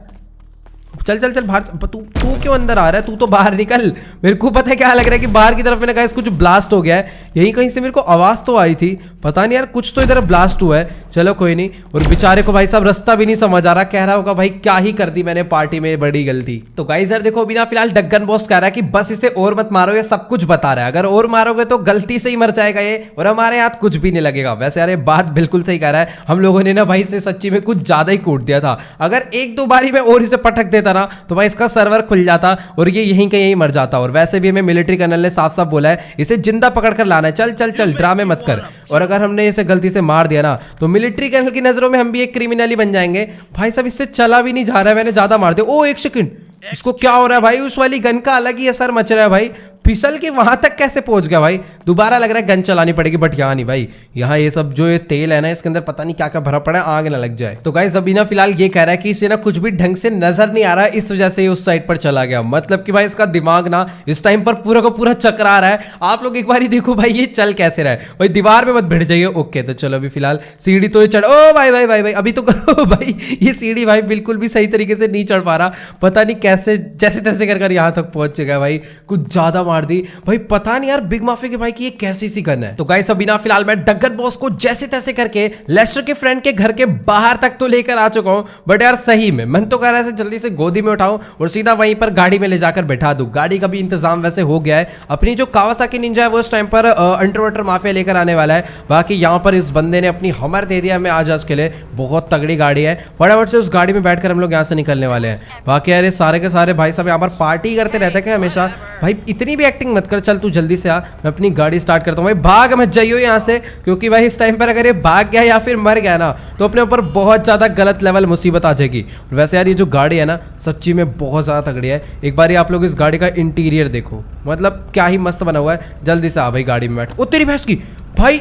चल बाहर। तू क्यों अंदर आ रहा है? तू तो बाहर निकल। मेरे को पता है क्या लग रहा है कि बाहर की तरफ मैंने कहा कुछ ब्लास्ट हो गया है, यही कहीं से मेरे को आवाज तो आई थी, पता नहीं यार कुछ तो इधर ब्लास्ट हुआ है। चलो कोई नहीं। और बेचारे को भाई साहब रास्ता भी नहीं समझ आ रहा, कह रहा होगा भाई क्या ही कर दी मैंने पार्टी में, बड़ी गलती। तो गाइस यार देखो अभी ना फिलहाल डगन बॉस कह रहा है कि बस इसे और मत मारो, ये सब कुछ बता रहा है, अगर और मारोगे तो गलती से ही मर जाएगा ये, और हमारे हाथ कुछ भी नहीं लगेगा। वैसे यार बात बिल्कुल सही कह रहा है, हम लोगों ने ना भाई से सच्ची में कुछ ज्यादा ही कूट दिया था। अगर एक दो बारी में और इसे पटक देता ना तो भाई इसका सर्वर खुल जाता और ये यहीं के यहीं मर जाता। और वैसे भी हमें मिलिट्री कर्नल ने साफ बोला है इसे जिंदा पकड़ कर लाना है। चल ड्रामे मत कर। और अगर हमने इसे गलती से मार दिया ना तो मिलिट्री कर्नल की नजरों में हम भी एक क्रिमिनल ही बन जाएंगे। भाई साहब इससे चला भी नहीं जा रहा है, मैंने ज्यादा मार दिया। ओ एक सेकंड, इसको क्या हो रहा है भाई? उस वाली गन का अलग ही असर मच रहा है भाई, फिसल के वहां तक कैसे पहुंच गया भाई? दोबारा लग रहा है गन चलानी पड़ेगी, बट यहाँ नहीं भाई, यहाँ ये सब जो ये तेल है ना इसके अंदर पता नहीं क्या क्या भरा पड़ा है, आग ना लग जाए। तो गाइस अभी ना फिलहाल ये कह रहा है कि इसे ना कुछ भी ढंग से नजर नहीं आ रहा है, इस वजह से उस साइड पर चला गया। मतलब कि भाई इसका दिमाग ना इस टाइम पर पूरा का पूरा चकरा रहा है। आप लोग एक बार ही देखो भाई ये चल कैसे रहा है। भाई दीवार में मत भिड़ जाइए। ओके तो चलो अभी फिलहाल सीढ़ी तो ये चढ़, ओ भाई अभी तो करो भाई, ये सीढ़ी भाई बिल्कुल भी सही तरीके से नहीं चढ़ पा रहा, पता नहीं कैसे जैसे तैसे कर यहाँ तक पहुंच गया भाई। कुछ ज्यादा मार दी भाई। पता नहीं यार बिग माफिया के भाई की ये कैसी सी गन है। तो गाइस अभी ना फिलहाल मैं डगन बॉस को जैसे तैसे करके लेस्टर के फ्रेंड के घर के बाहर तक तो लेकर आ चुका हूँ, बट यार सही में मन तो कर रहा है जल्दी से गोदी में उठाऊं और सीधा वहीं पर गाड़ी में ले जाकर बैठा दूं। गाड़ी का भी इंतजाम वैसे हो गया है। अपनी जो कावासाकी निंजा है वो इस टाइम पर अंडरवाटर माफिया लेकर आने वाला है। बाकी यहाँ पर इस बंदे ने अपनी हमर दे दिया हमें आज के लिए, बहुत तगड़ी गाड़ी है। फटाफट से उस गाड़ी में बैठकर हम लोग यहाँ से निकलने वाले हैं। बाकी यार सारे के सारे भाई सब यहाँ पर पार्टी करते रहते हैं हमेशा। भाई इतनी भी एक्टिंग मत कर, चल तू जल्दी से आ, मैं अपनी गाड़ी स्टार्ट करता हूँ। भाई भाग मत जाइयो यहाँ से, क्योंकि भाई इस टाइम पर अगर ये भाग गया या फिर मर गया ना तो अपने ऊपर बहुत ज़्यादा गलत लेवल मुसीबत आ जाएगी। वैसे यार ये जो गाड़ी है ना सच्ची में बहुत ज़्यादा तगड़ी है। एक बार आप लोग इस गाड़ी का इंटीरियर देखो, मतलब क्या ही मस्त बना हुआ है। जल्दी से आ भाई गाड़ी में बैठ। ओ तेरी भैंस की भाई,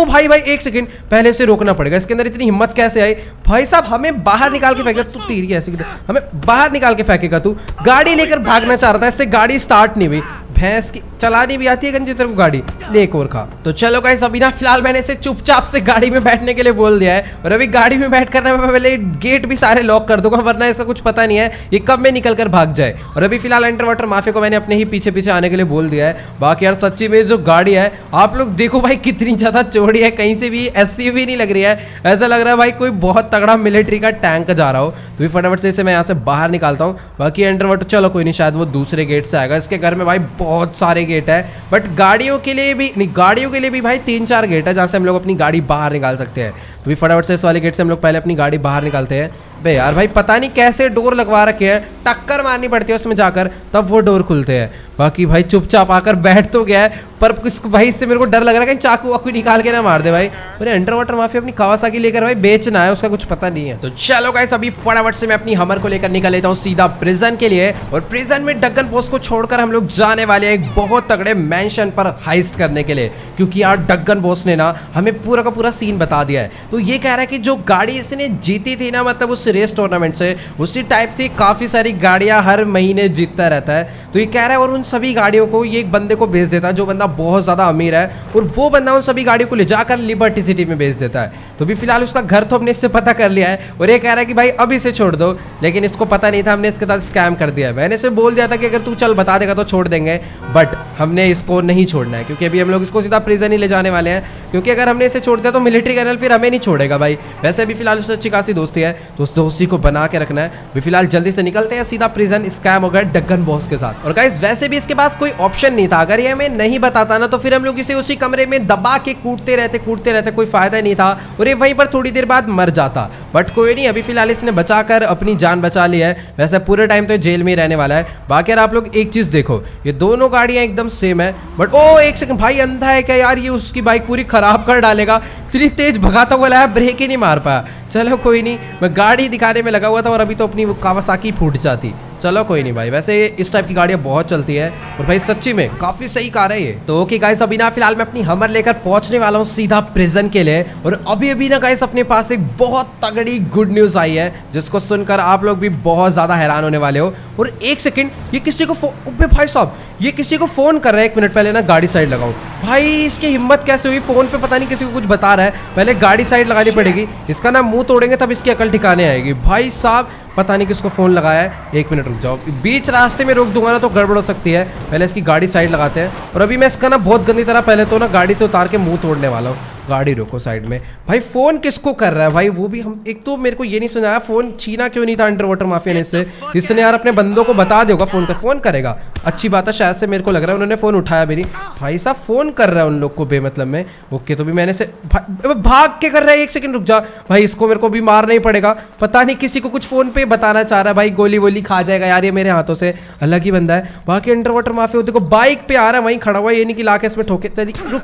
भाई एक सेकंड पहले से रोकना पड़ेगा। इसके अंदर इतनी हिम्मत कैसे आई भाई साहब? हमें बाहर निकाल के फेंकेगा तू, तेरी ऐसे हमें बाहर निकाल के फेंकेगा तू? गाड़ी लेकर भागना चाह रहा था, इससे गाड़ी स्टार्ट नहीं हुई। भैंस की चलानी भी आती है गंजी तेरे को गाड़ी, ले एक और खा। तो चलो गाइस अभी ना फिलहाल मैंने इसे चुपचाप से गाड़ी में बैठने के लिए बोल दिया है, और अभी गाड़ी में बैठ कर मैं पहले गेट भी सारे लॉक कर दूंगा, वरना इसका कुछ पता नहीं है ये कब में निकल कर भाग जाए। और अभी फिलहाल अंडरवाटर माफिया को मैंने अपने ही पीछे पीछे आने के लिए बोल दिया है। बाकी यार सच्ची में जो गाड़ी है आप लोग देखो भाई कितनी ज्यादा चौड़ी है, कहीं से भी एसयूवी नहीं लग रही है। ऐसा लग रहा है भाई कोई बहुत तगड़ा मिलिट्री का टैंक जा रहा हो। तो भी फटाफट से इसे मैं यहाँ से बाहर निकालता हूँ। बाकी अंडरवाटर चलो कोई नहीं, शायद वो दूसरे गेट से आएगा। इसके घर में भाई बहुत सारे गेट है, बट गाड़ियों के लिए भी नहीं, गाड़ियों के लिए भी भाई 3-4 गेट है जहां से हम लोग अपनी गाड़ी बाहर निकाल सकते हैं। तो भी फटाफट से इस वाले गेट से हम लोग पहले अपनी गाड़ी बाहर निकालते हैं। बे यार भाई पता नहीं कैसे डोर लगवा रखे हैं, टक्कर मारनी पड़ती है उसमें जाकर तब वो डोर खुलते हैं। बाकी भाई चुपचाप आकर बैठ तो गया है, पर इसको भाई इससे मेरे को डर लग रहा है कहीं चाकू वाकू निकाल के ना मार दे भाई। अरे अंडरवाटर माफिया अपनी कावासाकी लेकर भाई बेचना है, उसका कुछ पता नहीं है। तो चलो गाइस अभी फटाफट से मैं अपनी हमर को लेकर निकल लेता हूँ सीधा प्रिजन के लिए। और प्रिजन में डगन बॉस को छोड़कर हम लोग जाने वाले हैं एक बहुत तगड़े मैंशन पर हाइस्ट करने के लिए, क्योंकि यार डगन बॉस ने ना हमें पूरा का पूरा सीन बता दिया है। तो ये कह रहा है कि जो गाड़ी इसने जीती थी ना, मतलब उस रेस टूर्नामेंट से, उसी टाइप से काफी सारी गाड़ियां हर महीने जीतता रहता है। तो ये कह रहा है और उन सभी गाड़ियों को ये एक बंदे को बेच देता है जो बंदा बहुत ज्यादा अमीर है, और वो बंदा उन सभी गाड़ियों को ले जाकर लिबर्टी सिटी में बेच देता है। तो भी फिलहाल उसका घर तो हमने इससे पता कर लिया है, और ये कह रहा है कि भाई अब इसे छोड़ दो, लेकिन इसको पता नहीं था हमने इसके साथ स्कैम कर दिया है। मैंने इसे बोल दिया था कि अगर तू चल बता देगा तो छोड़ देंगे, बट हमने इसको नहीं छोड़ना है, क्योंकि अभी हम लोग इसको सीधा प्रिजन ही ले जाने वाले हैं। क्योंकि अगर हमने इसे छोड़ दिया तो मिलिट्री कर्नल फिर हमें नहीं छोड़ेगा भाई। वैसे भी फिलहाल उससे अच्छी खासी दोस्ती है, तो उस दोस्ती को बना के रखना है। भी फिलहाल जल्दी से निकलते हैं सीधा प्रिजन, स्कैम हो गया डगन बॉस के साथ। और गाइस वैसे भी इसके पास कोई ऑप्शन नहीं था, अगर ये हमें नहीं बताता ना तो फिर हम लोग इसे उसी कमरे में दबा के कूटते रहते, कोई फायदा नहीं था, और ये वहीं पर थोड़ी देर बाद मर जाता। बट कोई नहीं, अभी फिलहाल इसने बचाकर अपनी जान बचा ली है। वैसे पूरे टाइम तो जेल में ही रहने वाला है। बाकी यार आप लोग एक चीज देखो, ये दोनों गाड़ियां एकदम सेम है, बट ओ एक सेकंड भाई अंधा है क्या यार? ये उसकी बाइक पूरी खराब कर डालेगा, इतनी तेज भगाता हुआ है, ब्रेक ही नहीं मार पाया। चलो कोई नहीं, मैं गाड़ी दिखाने में लगा हुआ था और अभी तो अपनी वो कावासाकी फूट जाती। चलो कोई नहीं भाई, वैसे इस टाइप की गाड़ियां बहुत चलती है, और भाई सच्ची में काफी सही कार है ये। तो ओके गाइस अभी ना फिलहाल मैं अपनी हमर लेकर पहुंचने वाला हूँ सीधा प्रिजन के लिए। और अभी ना गाइस अपने पास एक बहुत तगड़ी गुड न्यूज आई है, जिसको सुनकर आप लोग भी बहुत ज्यादा हैरान होने वाले हो। और एक सेकंड, ये किसी को भाई साहब ये किसी को फोन कर रहा है। 1 मिनट पहले ना गाड़ी साइड लगाओ। भाई इसकी हिम्मत कैसे हुई? फोन पे पता नहीं किसी को कुछ बता रहा है, पहले गाड़ी साइड लगानी पड़ेगी। इसका ना मुंह तोड़ेंगे तब इसकी अकल ठिकाने आएगी। भाई साहब पता नहीं किसको फोन लगाया है। 1 मिनट रुक जाओ, बीच रास्ते में रोक दूंगा ना तो गड़बड़ हो सकती है। पहले इसकी गाड़ी साइड लगाते हैं, और अभी मैं इसका ना बहुत गंदी तरह पहले तो ना गाड़ी से उतार के मुंह तोड़ने वाला हूँ। गाड़ी रोको साइड में। भाई फोन किसको कर रहा है भाई? वो भी हम, एक तो मेरे को ये नहीं समझाया फोन छीना क्यों नहीं था अंडरवाटर माफिया ने इससे। इसने यार अपने बंदों को बता देगा फोन करेगा। अच्छी बात है, शायद से मेरे को लग रहा है उन्होंने फोन उठाया भी नहीं। भाई साहब फोन कर रहा है उन लोग को बेमतलब में। ओके तो भी मैंने से भाग के कर रहा है। 1 सेकंड रुक जा भाई, इसको मेरे को भी मारना ही पड़ेगा। पता नहीं किसी को कुछ फोन पे बताना चाह रहा है भाई, गोली वोली खा जाएगा यार ये मेरे हाथों से। अलग ही बंदा है। बाकी अंडरवाटर माफिया देखो बाइक पे आ रहा है, वहीं खड़ा हुआ है, ये नहीं कि लाके इसमें ठोके। तेरी रुक,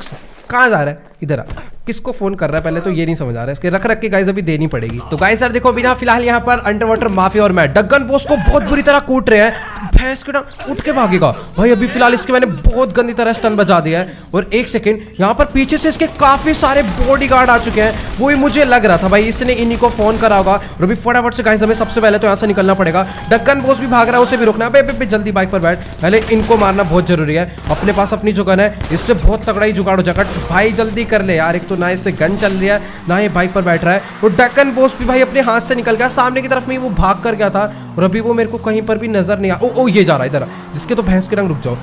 कहाँ जा रहा है? इधर आ। किसको फोन कर रहा है पहले तो ये नहीं समझ आ रहा है। इसके रख के गाइस अभी देनी पड़ेगी। तो गाइस सर देखो बिना फिलहाल यहाँ पर अंडरवाटर माफिया और मैं डगन बॉस को बहुत बुरी तरह कूट रहे हैं। भैंस के टांग उठ के भागेगा भाई। अभी फिलहाल इसके मैंने बहुत गंदी तरह स्टन बजा दिया है। और 1 सेकंड, यहाँ पर पीछे से इसके काफी सारे बॉडीगार्ड आ चुके हैं। वो ही मुझे लग रहा था भाई इसने इन्हीं को फोन करा होगा। और अभी फटाफट से गाइस हमें सबसे पहले तो यहाँ से निकलना पड़ेगा। डगन बॉस भी भाग रहा है, उसे भी रोकना है। जल्दी बाइक पर बैठ, पहले इनको मारना बहुत जरूरी है। अपने पास अपनी जो गन है इससे बहुत तगड़ा ही जुगाड़ हो जाएगा भाई। जल्दी कर ले यार। एक तो ना इससे गन चल रही है, ना ये बाइक पर बैठ रहा है। और डक्कन बॉस भी भाई अपने हाथ से निकल गया, सामने की तरफ में वो भाग कर गया था और अभी वो मेरे को कहीं पर भी नजर नहीं आ। ओ ये जा रहा है इधर, जिसके तो भैंस के रंग। रुक जाओ,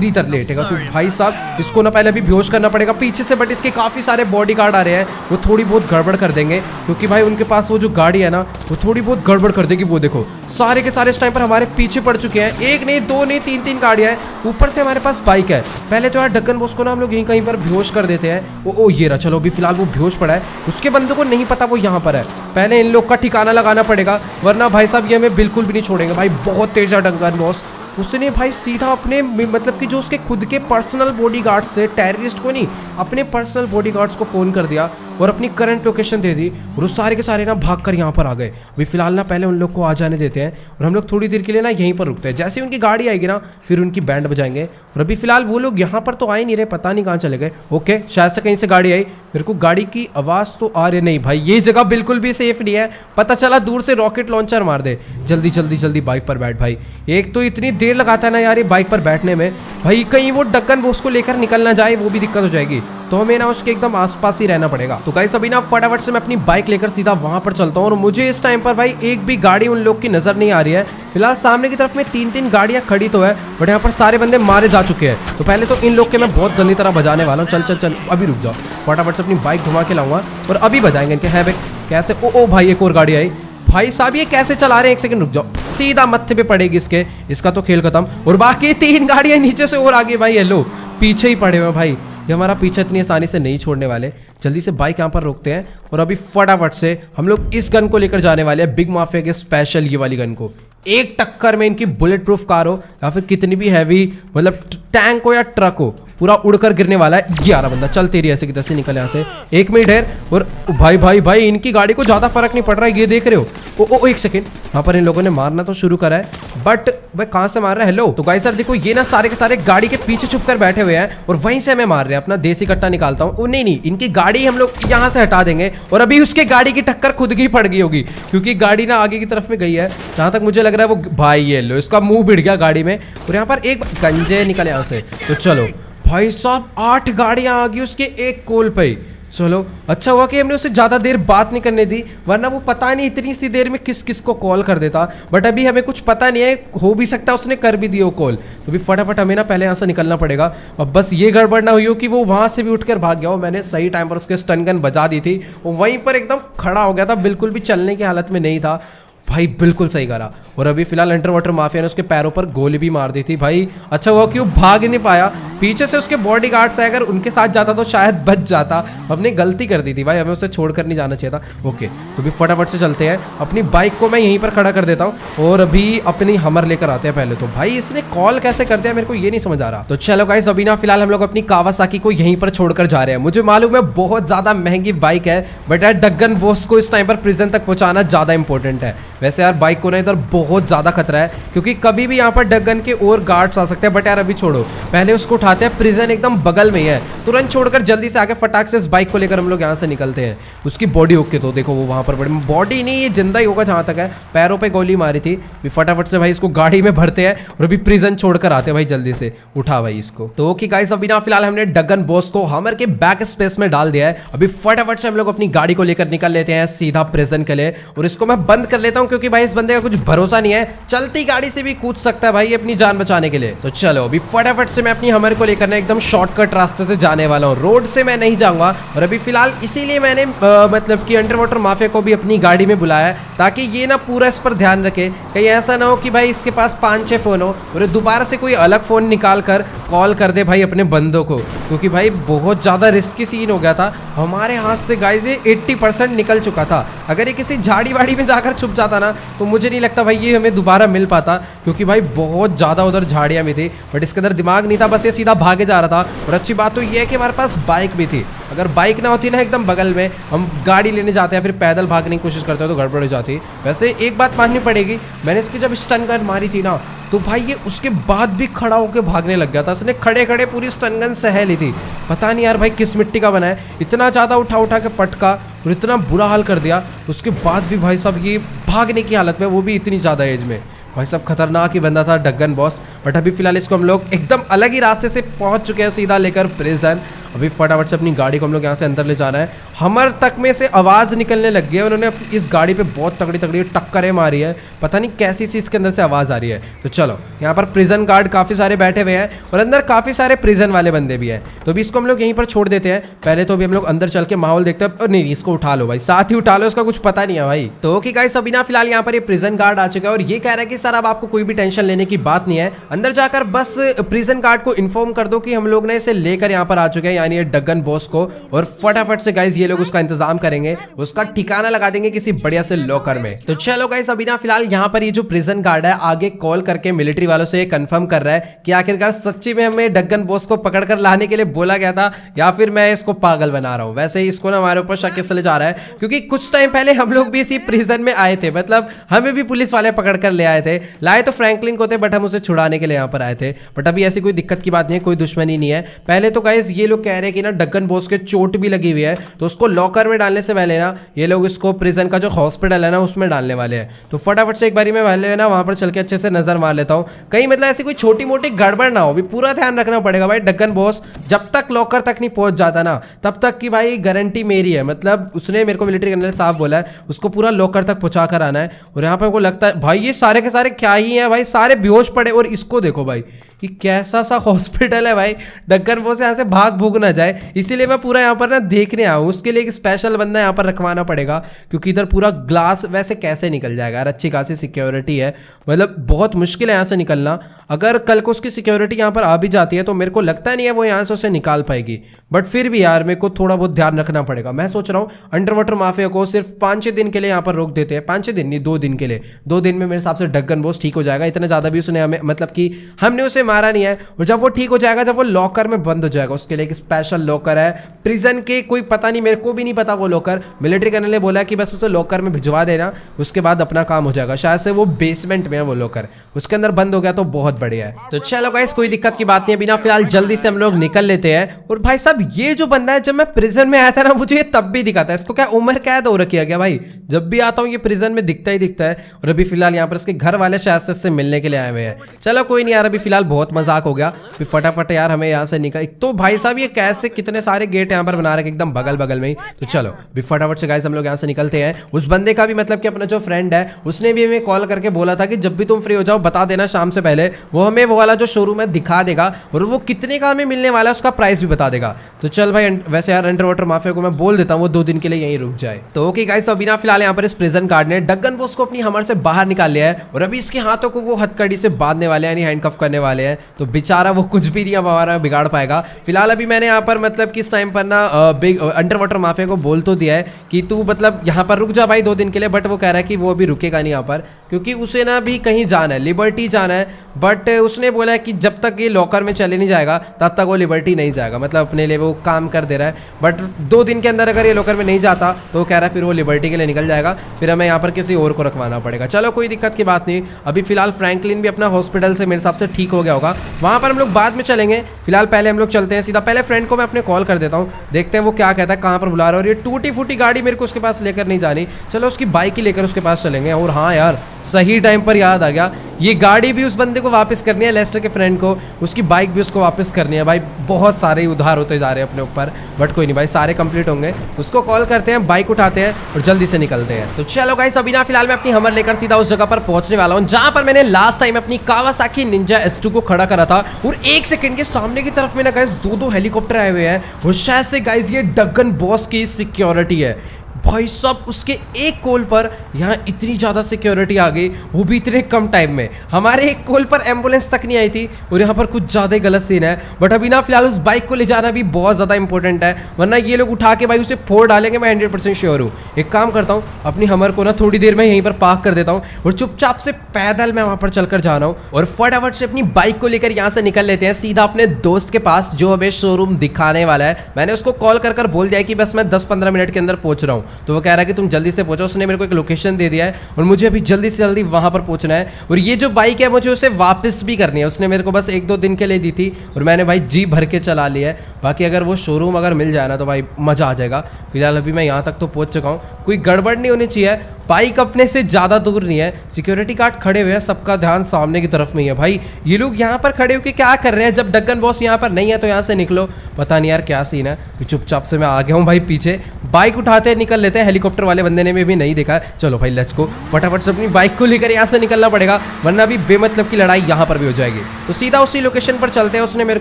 इधर लेटेगा तो भाई साहब इसको ना पहले अभी बेहोश करना पड़ेगा पीछे से, बट इसके काफी सारे बॉडीगार्ड आ रहे हैं, वो थोड़ी बहुत गड़बड़ कर देंगे क्योंकि भाई उनके पास वो जो गाड़ी है ना वो थोड़ी बहुत गड़बड़ कर देगी। वो देखो सारे के सारे इस टाइम पर हमारे पीछे पड़ चुके हैं, एक नहीं दो नहीं तीन गाड़ियां हैं, ऊपर से हमारे पास बाइक है। पहले तो यार डक्कन बॉस को ना हम लोग यहीं कहीं पर बेहोश कर देते हैं। ओ ये रहा, चलो अभी फिलहाल वो बेहोश पड़ा है, उसके बंदे को नहीं पता वो यहाँ पर है। पहले इन लोग का ठिकाना लगाना पड़ेगा, वरना भाई साहब ये हमें बिल्कुल भी नहीं छोड़ेंगे। भाई बहुत तेज है डक्कन बॉस, उसने भाई सीधा अपने मतलब कि जो उसके खुद के पर्सनल बॉडीगार्ड से, टेररिस्ट को नहीं, अपने पर्सनल बॉडीगार्ड्स को फ़ोन कर दिया और अपनी करंट लोकेशन दे दी और वो सारे के सारे ना भाग कर यहाँ पर आ गए। अभी फिलहाल ना पहले उन लोग को आ जाने देते हैं और हम लोग थोड़ी देर के लिए ना यहीं पर रुकते हैं। जैसे ही उनकी गाड़ी आएगी ना फिर उनकी बैंड बजाएंगे। और अभी फिलहाल वो लोग यहाँ पर तो आ ही नहीं रहे, पता नहीं कहाँ चले गए। ओके, शायद से कहीं से गाड़ी आई, मेरे को गाड़ी की आवाज़ तो आ रही नहीं। भाई ये जगह बिल्कुल भी सेफ नहीं है, पता चला दूर से रॉकेट लॉन्चर मार दे। जल्दी जल्दी जल्दी बाइक पर बैठ भाई, एक तो इतनी देर लगाता है ना यार ये बाइक पर बैठने में, भाई कहीं वो डक्कन बॉस को लेकर निकल ना जाए, वो भी दिक्कत हो जाएगी, तो हमें ना उसके एकदम आसपास ही रहना पड़ेगा। तो गाइस अभी ना फटाफट से मैं अपनी बाइक लेकर सीधा वहां पर चलता हूँ और मुझे इस टाइम पर भाई एक भी गाड़ी उन लोग की नजर नहीं आ रही है। फिलहाल सामने की तरफ में तीन गाड़ियां खड़ी तो है, बट यहाँ पर सारे बंदे मारे जा चुके हैं। तो पहले तो इन लोग के मैं बहुत गंदी तरह बजाने वाला हूँ। चल चल चल अभी रुक जाओ, फटाफट से अपनी बाइक घुमा के लाऊंगा और अभी बजाएंगे इनके। है भाई कैसे, ओ भाई एक और गाड़ी आई। भाई साहब ये कैसे चला रहे हैं, एक सेकंड रुक जाओ, सीधा मत्थे पे पड़ेगी इसके, इसका तो खेल खत्म। और बाकी 3 गाड़ियां नीचे से और आगे भाई, हेलो पीछे ही पड़े हुए भाई, ये हमारा पीछे इतनी आसानी से नहीं छोड़ने वाले। जल्दी से बाइक यहाँ पर रोकते हैं और अभी फटाफट से हम लोग इस गन को लेकर जाने वाले हैं, बिग माफिया के स्पेशल ये वाली गन को। एक टक्कर में इनकी बुलेट प्रूफ कार हो या फिर कितनी भी हैवी मतलब टैंक हो या ट्रक हो, पूरा उड़कर गिरने वाला है। 11 बंदा, चल तेरी ऐसे की तैसे निकल यहाँ से। 1 मिनट है और भाई भाई भाई इनकी गाड़ी को ज्यादा फर्क नहीं पड़ रहा है, ये देख रहे हो। ओ एक सेकंड, यहाँ पर इन लोगों ने मारना तो शुरू करा है, बट भाई कहाँ से मार रहा है। हेलो, तो गाइस सर देखो ये ना सारे के सारे गाड़ी के पीछे छुप कर बैठे हुए हैं और वहीं से हमें मार रहे हैं। अपना देसी कट्टा निकालता हूँ। नहीं, इनकी गाड़ी हम लोग यहाँ से हटा देंगे और अभी उसके गाड़ी की टक्कर खुद की पड़ गई होगी क्योंकि गाड़ी ना आगे की तरफ में गई है, जहां तक मुझे लग रहा है वो भाई ये लो इसका मुंह भिड़ गया गाड़ी में और यहाँ पर एक गंजे निकले यहाँ से। तो चलो भाई साहब 8 गाड़ियां आ गई उसके एक कॉल पे। चलो अच्छा हुआ कि हमने उसे ज़्यादा देर बात नहीं करने दी, वरना वो पता नहीं इतनी सी देर में किस किस को कॉल कर देता। बट अभी हमें कुछ पता नहीं है, हो भी सकता है उसने कर भी दी हो कॉल। तो भी फटाफट हमें ना पहले यहाँ से निकलना पड़ेगा। अब बस ये गड़बड़ ना हुई हो कि वो वहाँ से भी उठकर भाग गया हो। मैंने सही टाइम पर उसके स्टन गन बजा दी थी, वो वहीं पर एकदम खड़ा हो गया था, बिल्कुल भी चलने की हालत में नहीं था भाई, बिल्कुल सही करा। और अभी फिलहाल अंडर वाटर माफिया ने उसके पैरों पर गोली भी मार दी थी भाई। अच्छा हुआ कि वो भाग नहीं पाया, पीछे से उसके बॉडीगार्ड्स है, अगर उनके साथ जाता तो शायद बच जाता। हमने गलती कर दी थी भाई, हमें उसे छोड़कर नहीं जाना चाहिए था। ओके, तो भी फटाफट से चलते हैं। अपनी बाइक को मैं यहीं पर खड़ा कर देता हूँ और अभी अपनी हमर लेकर आते हैं। पहले तो भाई इसने कॉल कैसे कर दिया मेरे को ये नहीं समझ आ रहा। तो चलो गाइस अभी ना फिलहाल हम लोग अपनी कावासाकी को यहीं पर छोड़कर जा रहे हैं। मुझे मालूम है बहुत ज्यादा महंगी बाइक है, बट यार डक्कन बॉस को इस टाइम पर प्रिजन तक पहुंचाना ज्यादा इंपॉर्टेंट है। वैसे यार बाइक को ना इधर बहुत ज्यादा खतरा है क्योंकि कभी भी यहाँ पर डक्कन के और गार्ड्स आ सकते हैं। बट यार अभी छोड़ो, पहले उसको उठाते हैं, प्रिजन एकदम बगल में ही है, तुरंत छोड़कर जल्दी से आके फटाक से इस बाइक को लेकर हम लोग यहाँ से निकलते हैं। उसकी बॉडी ओके, तो देखो वो वहाँ पर बॉडी नहीं, ये जिंदा ही होगा जहाँ तक है, पैरों पे गोली मारी थी। फटाफट से भाई इसको गाड़ी में भरते हैं और अभी प्रिजन छोड़कर आते हैं भाई, जल्दी से उठा भाई इसको। तो ओके गाइस अभी ना फिलहाल हमने डक्कन बॉस को हमर के बैक स्पेस में डाल दिया है। अभी फटाफट से हम लोग अपनी गाड़ी को लेकर निकल लेते हैं सीधा प्रिजन के लिए और इसको मैं बंद कर लेता हूँ क्योंकि भाई इस बंदे का कुछ भरोसा नहीं है, चलती गाड़ी से भी कूद सकता है भाई अपनी जान बचाने के लिए। तो चलो अभी फटाफट से मैं अपनी हमर को लेकर ना एकदम शॉर्टकट रास्ते से जाने वाला हूँ, रोड से मैं नहीं जाऊंगा। और अभी फिलहाल इसीलिए मैंने मतलब कि अंडर वाटर माफिया को भी अपनी गाड़ी में बुलाया है ताकि ये ना पूरा इस पर ध्यान रखे, कहीं ऐसा ना हो कि भाई इसके पास 5-6 फोन हो और दोबारा से कोई अलग फोन निकाल कर कॉल कर दे भाई अपने बंदों को, क्योंकि भाई बहुत ज़्यादा रिस्की सीन हो गया था हमारे हाथ से गाइस। ये 80% निकल चुका था, अगर ये किसी झाड़ी वाड़ी में जाकर छुप जाता ना तो मुझे नहीं लगता भाई ये हमें दोबारा मिल पाता, क्योंकि भाई बहुत ज़्यादा उधर झाड़ियाँ भी थी। बट इसके अंदर दिमाग नहीं था, बस ये सीधा भागे जा रहा था। और अच्छी बात तो ये है कि हमारे पास बाइक भी थी, अगर बाइक ना होती ना एकदम बगल में, हम गाड़ी लेने जाते हैं फिर पैदल भागने की कोशिश करते हो तो गड़बड़ हो जाती। वैसे एक बात माननी पड़ेगी, मैंने इसकी जब स्टन गन मारी थी ना तो भाई ये उसके बाद भी खड़ा होकर भागने लग गया था, इसने खड़े खड़े पूरी स्टन गन सह ली थी। पता नहीं यार भाई किस मिट्टी का बना है, इतना ज़्यादा उठा उठा के पटका और इतना बुरा हाल कर दिया, उसके बाद भी भाई साहब ये भागने की हालत में, वो भी इतनी ज़्यादा एज में। भाई साहब खतरनाक ही बंदा था डक्कन बॉस। बट अभी फिलहाल इसको हम लोग एकदम अलग ही रास्ते से पहुंच चुके हैं सीधा लेकर प्रिजन। अभी फटाफट से अपनी गाड़ी को हम लोग यहाँ से अंदर ले जाना है। हमर तक में से आवाज़ निकलने लग गई है। उन्होंने इस गाड़ी पे बहुत तगड़ी तगड़ी टक्करें मारी है, पता नहीं कैसी सी इसके अंदर से आवाज़ आ रही है। तो चलो यहाँ पर प्रिजन गार्ड काफ़ी सारे बैठे हुए हैं और अंदर काफ़ी सारे प्रिजन वाले बंदे भी हैं। तो अभी इसको हम लोग यहीं पर छोड़ देते हैं। पहले तो अभी हम लोग अंदर चल के माहौल देखते हैं। नहीं, इसको उठा लो भाई, साथ ही उठा लो, इसका कुछ पता नहीं है भाई। तो ओके गाइस, अभी ना फिलहाल यहाँ पर ये प्रिजन गार्ड आ चुका है और ये कह रहा है कि सर अब आपको कोई भी टेंशन लेने की बात नहीं है, अंदर जाकर बस प्रिजन गार्ड को इन्फॉर्म कर दो कि हम लोग ने इसे लेकर यहाँ पर आ चुके हैं, यानी ये डगन बॉस को, और फटाफट से गाइस ये लोग उसका इंतजाम करेंगे, उसका ठिकाना लगा देंगे किसी बढ़िया से लॉकर में। तो चलो गाइस, अभी ना फिलहाल यहाँ पर ये जो प्रिजन गार्ड है आगे कॉल करके मिलिट्री वालों से कंफर्म कर रहा है कि आखिरकार सच्ची में हमें डगन बॉस को पकड़कर लाने के लिए बोला गया था या फिर मैं इसको पागल बना रहा हूँ। वैसे ही इसको ना हमारे ऊपर शक चले जा रहा है, क्योंकि कुछ टाइम पहले हम लोग भी इसी प्रिजन में आए थे, मतलब हमें भी पुलिस वाले पकड़ कर ले आए थे। लाए तो फ्रैंकलिन को थे, बट हम उसे छुड़ाने के लिए यहाँ पर आए थे। बट अभी ऐसी कोई दिक्कत की बात नहीं है, कोई दुश्मनी नहीं है। पहले तो गाइस ये लोग कह रहे हैं कि ना डगन बॉस के चोट भी लगी हुई है, तो उसको लॉकर में डालने से पहले ना ये लोग इसको प्रिजन का जो हॉस्पिटल है ना उसमें डालने वाले हैं। तो फटाफट से एक बारी मैं पहले ना वहां पर चल के अच्छे से नजर मार लेता हूँ, कहीं मतलब ऐसी कोई छोटी मोटी गड़बड़ ना हो। भी पूरा ध्यान रखना पड़ेगा भाई, डगन बॉस जब तक लॉकर तक नहीं पहुंच जाता ना तब तक की भाई गारंटी मेरी है। मतलब उसने मेरे को मिलिट्री जनरल साहब बोला है उसको पूरा लॉकर तक पहुंचा कर आना है। और यहाँ पर को लगता है भाई ये सारे के सारे क्या ही हैं भाई, सारे बेहोश पड़े। और इसको देखो भाई, ये कैसा सा हॉस्पिटल है भाई, डगन बॉस यहाँ से भाग भूग ना जाए, इसीलिए मैं पूरा यहाँ पर ना देखने आया हूँ। उसके लिए एक स्पेशल बंदा यहाँ पर रखवाना पड़ेगा, क्योंकि इधर पूरा ग्लास वैसे कैसे निकल जाएगा यार, अच्छी खासी सिक्योरिटी है, मतलब बहुत मुश्किल है यहाँ से निकलना। अगर कल को उसकी सिक्योरिटी यहाँ पर आ भी जाती है तो मेरे को लगता नहीं है वो यहाँ से उसे निकाल पाएगी, बट फिर भी यार मेरे को थोड़ा बहुत ध्यान रखना पड़ेगा। मैं सोच रहा हूँ अंडर वाटर माफिया को सिर्फ 5-6 दिन के लिए यहाँ पर रोक देते हैं। 5-6 दिन नहीं, 2 दिन के लिए। 2 दिन में मेरे हिसाब से डगन बॉस ठीक हो जाएगा। इतना ज़्यादा भी उसने हमें, मतलब कि हमने उसे मारा नहीं है। और जब वो ठीक हो जाएगा, जब वो लॉकर में बंद हो जाएगा, उसके लिए एक स्पेशल लॉकर है प्रिजन के, कोई पता नहीं, मेरे को भी नहीं पता वो लॉकर। मिलिट्री कर्नल ने बोला कि बस उसे लॉकर में भिजवा देना, उसके बाद अपना काम हो जाएगा। शायद से वो बेसमेंट में है वो लॉकर, उसके अंदर बंद हो गया तो बहुत बढ़िया है। तो चलो गाइस, कोई दिक्कत की बात नहीं है। बिना फिलहाल जल्दी से हम लोग निकल लेते हैं। और भाई साहब ये जो बंदा है, जब मैं प्रिजन में आया था ना मुझे ये तब भी दिखा था। इसको क्या उम्र कैद हो रखी है क्या भाई? जब भी आता हूँ ये प्रिजन में दिखता ही दिखता है। और अभी फिलहाल यहाँ पर इसके घर वाले शायद से इससे मिलने के लिए आए हुए हैं। चलो कोई नहीं यार, अभी फिलहाल बहुत मजाक हो गया। फिर फटाफट यार हमें यहाँ से निकल, तो भाई साहब ये कैसे कितने सारे गेट यहाँ पर बना रखे एकदम बगल बगल में ही। तो चलो अभी फटाफट से गाइस हम लोग यहाँ से निकलते हैं। उस बंदे का भी मतलब कि अपना जो फ्रेंड है उसने भी हमें कॉल करके बोला था कि जब भी तुम फ्री हो जाओ बता देना शाम से पहले, वो हमें वो वाला जो शोरूम है दिखा देगा और वो कितने का हमें मिलने वाला है उसका प्राइस भी बता देगा। तो चल भाई, वैसे यार अंडर वाटर माफिया को मैं बोल देता हूँ वो 2 दिन के लिए यहीं रुक जाए। तो ओके गाइस, अभी ना फिलहाल यहाँ पर इस प्रिजन गार्ड ने डगन बॉस को अपनी हमर से बाहर निकाल लिया है और अभी इसके हाथों को वो हथकड़ी से बांधने वाले हैं, यानी हैंडकफ करने वाले हैं। तो बेचारा वो कुछ भी नहीं अब हमारा बिगाड़ पाएगा। फिलहाल अभी मैंने यहाँ पर मतलब कि इस टाइम पर ना बिग अंडर वाटर माफिया को बोल तो दिया है कि तू मतलब यहाँ पर रुक जा भाई 2 दिन के लिए, बट वो कह रहा है कि वो अभी रुकेगा नहीं यहाँ पर, क्योंकि उसे ना भी कहीं जाना है, लिबर्टी जाना है। बट उसने बोला है कि जब तक ये लॉकर में चले नहीं जाएगा तब तक वो लिबर्टी नहीं जाएगा, मतलब अपने लिए वो काम कर दे रहा है। बट 2 दिन के अंदर अगर ये लॉकर में नहीं जाता तो वो कह रहा है फिर वो लिबर्टी के लिए निकल जाएगा, फिर हमें यहाँ पर किसी और को रखवाना पड़ेगा। चलो कोई दिक्कत की बात नहीं। अभी फिलहाल फ्रैंकलिन भी अपना हॉस्पिटल से मेरे हिसाब से ठीक हो गया होगा, वहाँ पर हम लोग बाद में चलेंगे। फिलहाल पहले हम लोग चलते हैं सीधा। पहले फ्रेंड को मैं अपने कॉल कर देता हूँ, देखते हैं वो क्या कहता है, कहाँ पर बुला रहा है। और ये टूटी फूटी गाड़ी मेरे को उसके पास लेकर नहीं जानी, चलो उसकी बाइक ही लेकर उसके पास चलेंगे। और हाँ यार, सही टाइम पर याद आ गया, ये गाड़ी भी उस बंदे को वापस करनी है, लेस्टर के फ्रेंड को, उसकी बाइक भी उसको वापस करनी है। भाई बहुत सारे उधार होते जा रहे हैं अपने ऊपर, बट कोई नहीं भाई, सारे कंप्लीट होंगे। उसको कॉल करते हैं, बाइक उठाते हैं और जल्दी से निकलते हैं। तो चलो गाइस, अभी ना फिलहाल मैं अपनी हमर लेकर सीधा उस जगह पर पहुंचने वाला हूं जहां पर मैंने लास्ट टाइम अपनी कावासाकी निंजा S2 को खड़ा करा था। और 1 सेकंड के सामने की तरफ में ना गाइस 2 हेलीकॉप्टर आए हुए हैं और शायद से गाइस ये डगन बॉस की सिक्योरिटी है। भाई साहब उसके एक कॉल पर यहाँ इतनी ज़्यादा सिक्योरिटी आ गई, वो भी इतने कम टाइम में। हमारे एक कॉल पर एम्बुलेंस तक नहीं आई थी और यहाँ पर कुछ ज़्यादा गलत सीन है। बट अभी ना फिलहाल उस बाइक को ले जाना भी बहुत ज़्यादा इंपॉर्टेंट है, वरना ये लोग उठा के भाई उसे फोड़ डालेंगे, मैं 100% श्योर हूँ। एक काम करता हूँ, अपनी हमर को ना थोड़ी देर में यहीं पर पार्क कर देता हूँ और चुपचाप से पैदल मैं वहाँ पर चलकर जा रहा हूँ और फटाफट से अपनी बाइक को लेकर यहाँ से निकल लेते हैं सीधा अपने दोस्त के पास जो हमें शोरूम दिखाने वाला है। मैंने उसको कॉल कर बोल दिया कि बस मैं 10-15 मिनट के अंदर पहुँच रहा हूँ। तो वो कह रहा है कि तुम जल्दी से पहुंचो। उसने मेरे को एक लोकेशन दे दिया है और मुझे अभी जल्दी से जल्दी वहां पर पहुंचना है। और ये जो बाइक है मुझे उसे वापस भी करनी है। उसने मेरे को बस 1-2 दिन के लिए दी थी और मैंने भाई जी भर के चला लिया है। बाकी अगर वो शोरूम अगर मिल जाए ना तो भाई मज़ा आ जाएगा। फिलहाल अभी मैं यहाँ तक तो पहुँच चुका हूँ, कोई गड़बड़ नहीं होनी चाहिए। बाइक अपने से ज़्यादा दूर नहीं है, सिक्योरिटी गार्ड खड़े हुए हैं, सबका ध्यान सामने की तरफ में ही है। भाई ये लोग यहाँ पर खड़े होकर क्या कर रहे हैं? जब डगन बॉस यहाँ पर नहीं है तो यहाँ से निकलो। पता नहीं यार क्या सीन है। चुपचाप से मैं आ गया हूँ भाई पीछे, बाइक उठाते निकल लेते हैं। हेलीकॉप्टर वाले बंदे ने भी नहीं देखा। चलो भाई लेट्स गो, फटाफट से अपनी बाइक को लेकर यहाँ से निकलना पड़ेगा, वरना अभी बेमतलब की लड़ाई यहाँ पर भी हो जाएगी। तो सीधा उसी लोकेशन पर चलते हैं। उसने मेरे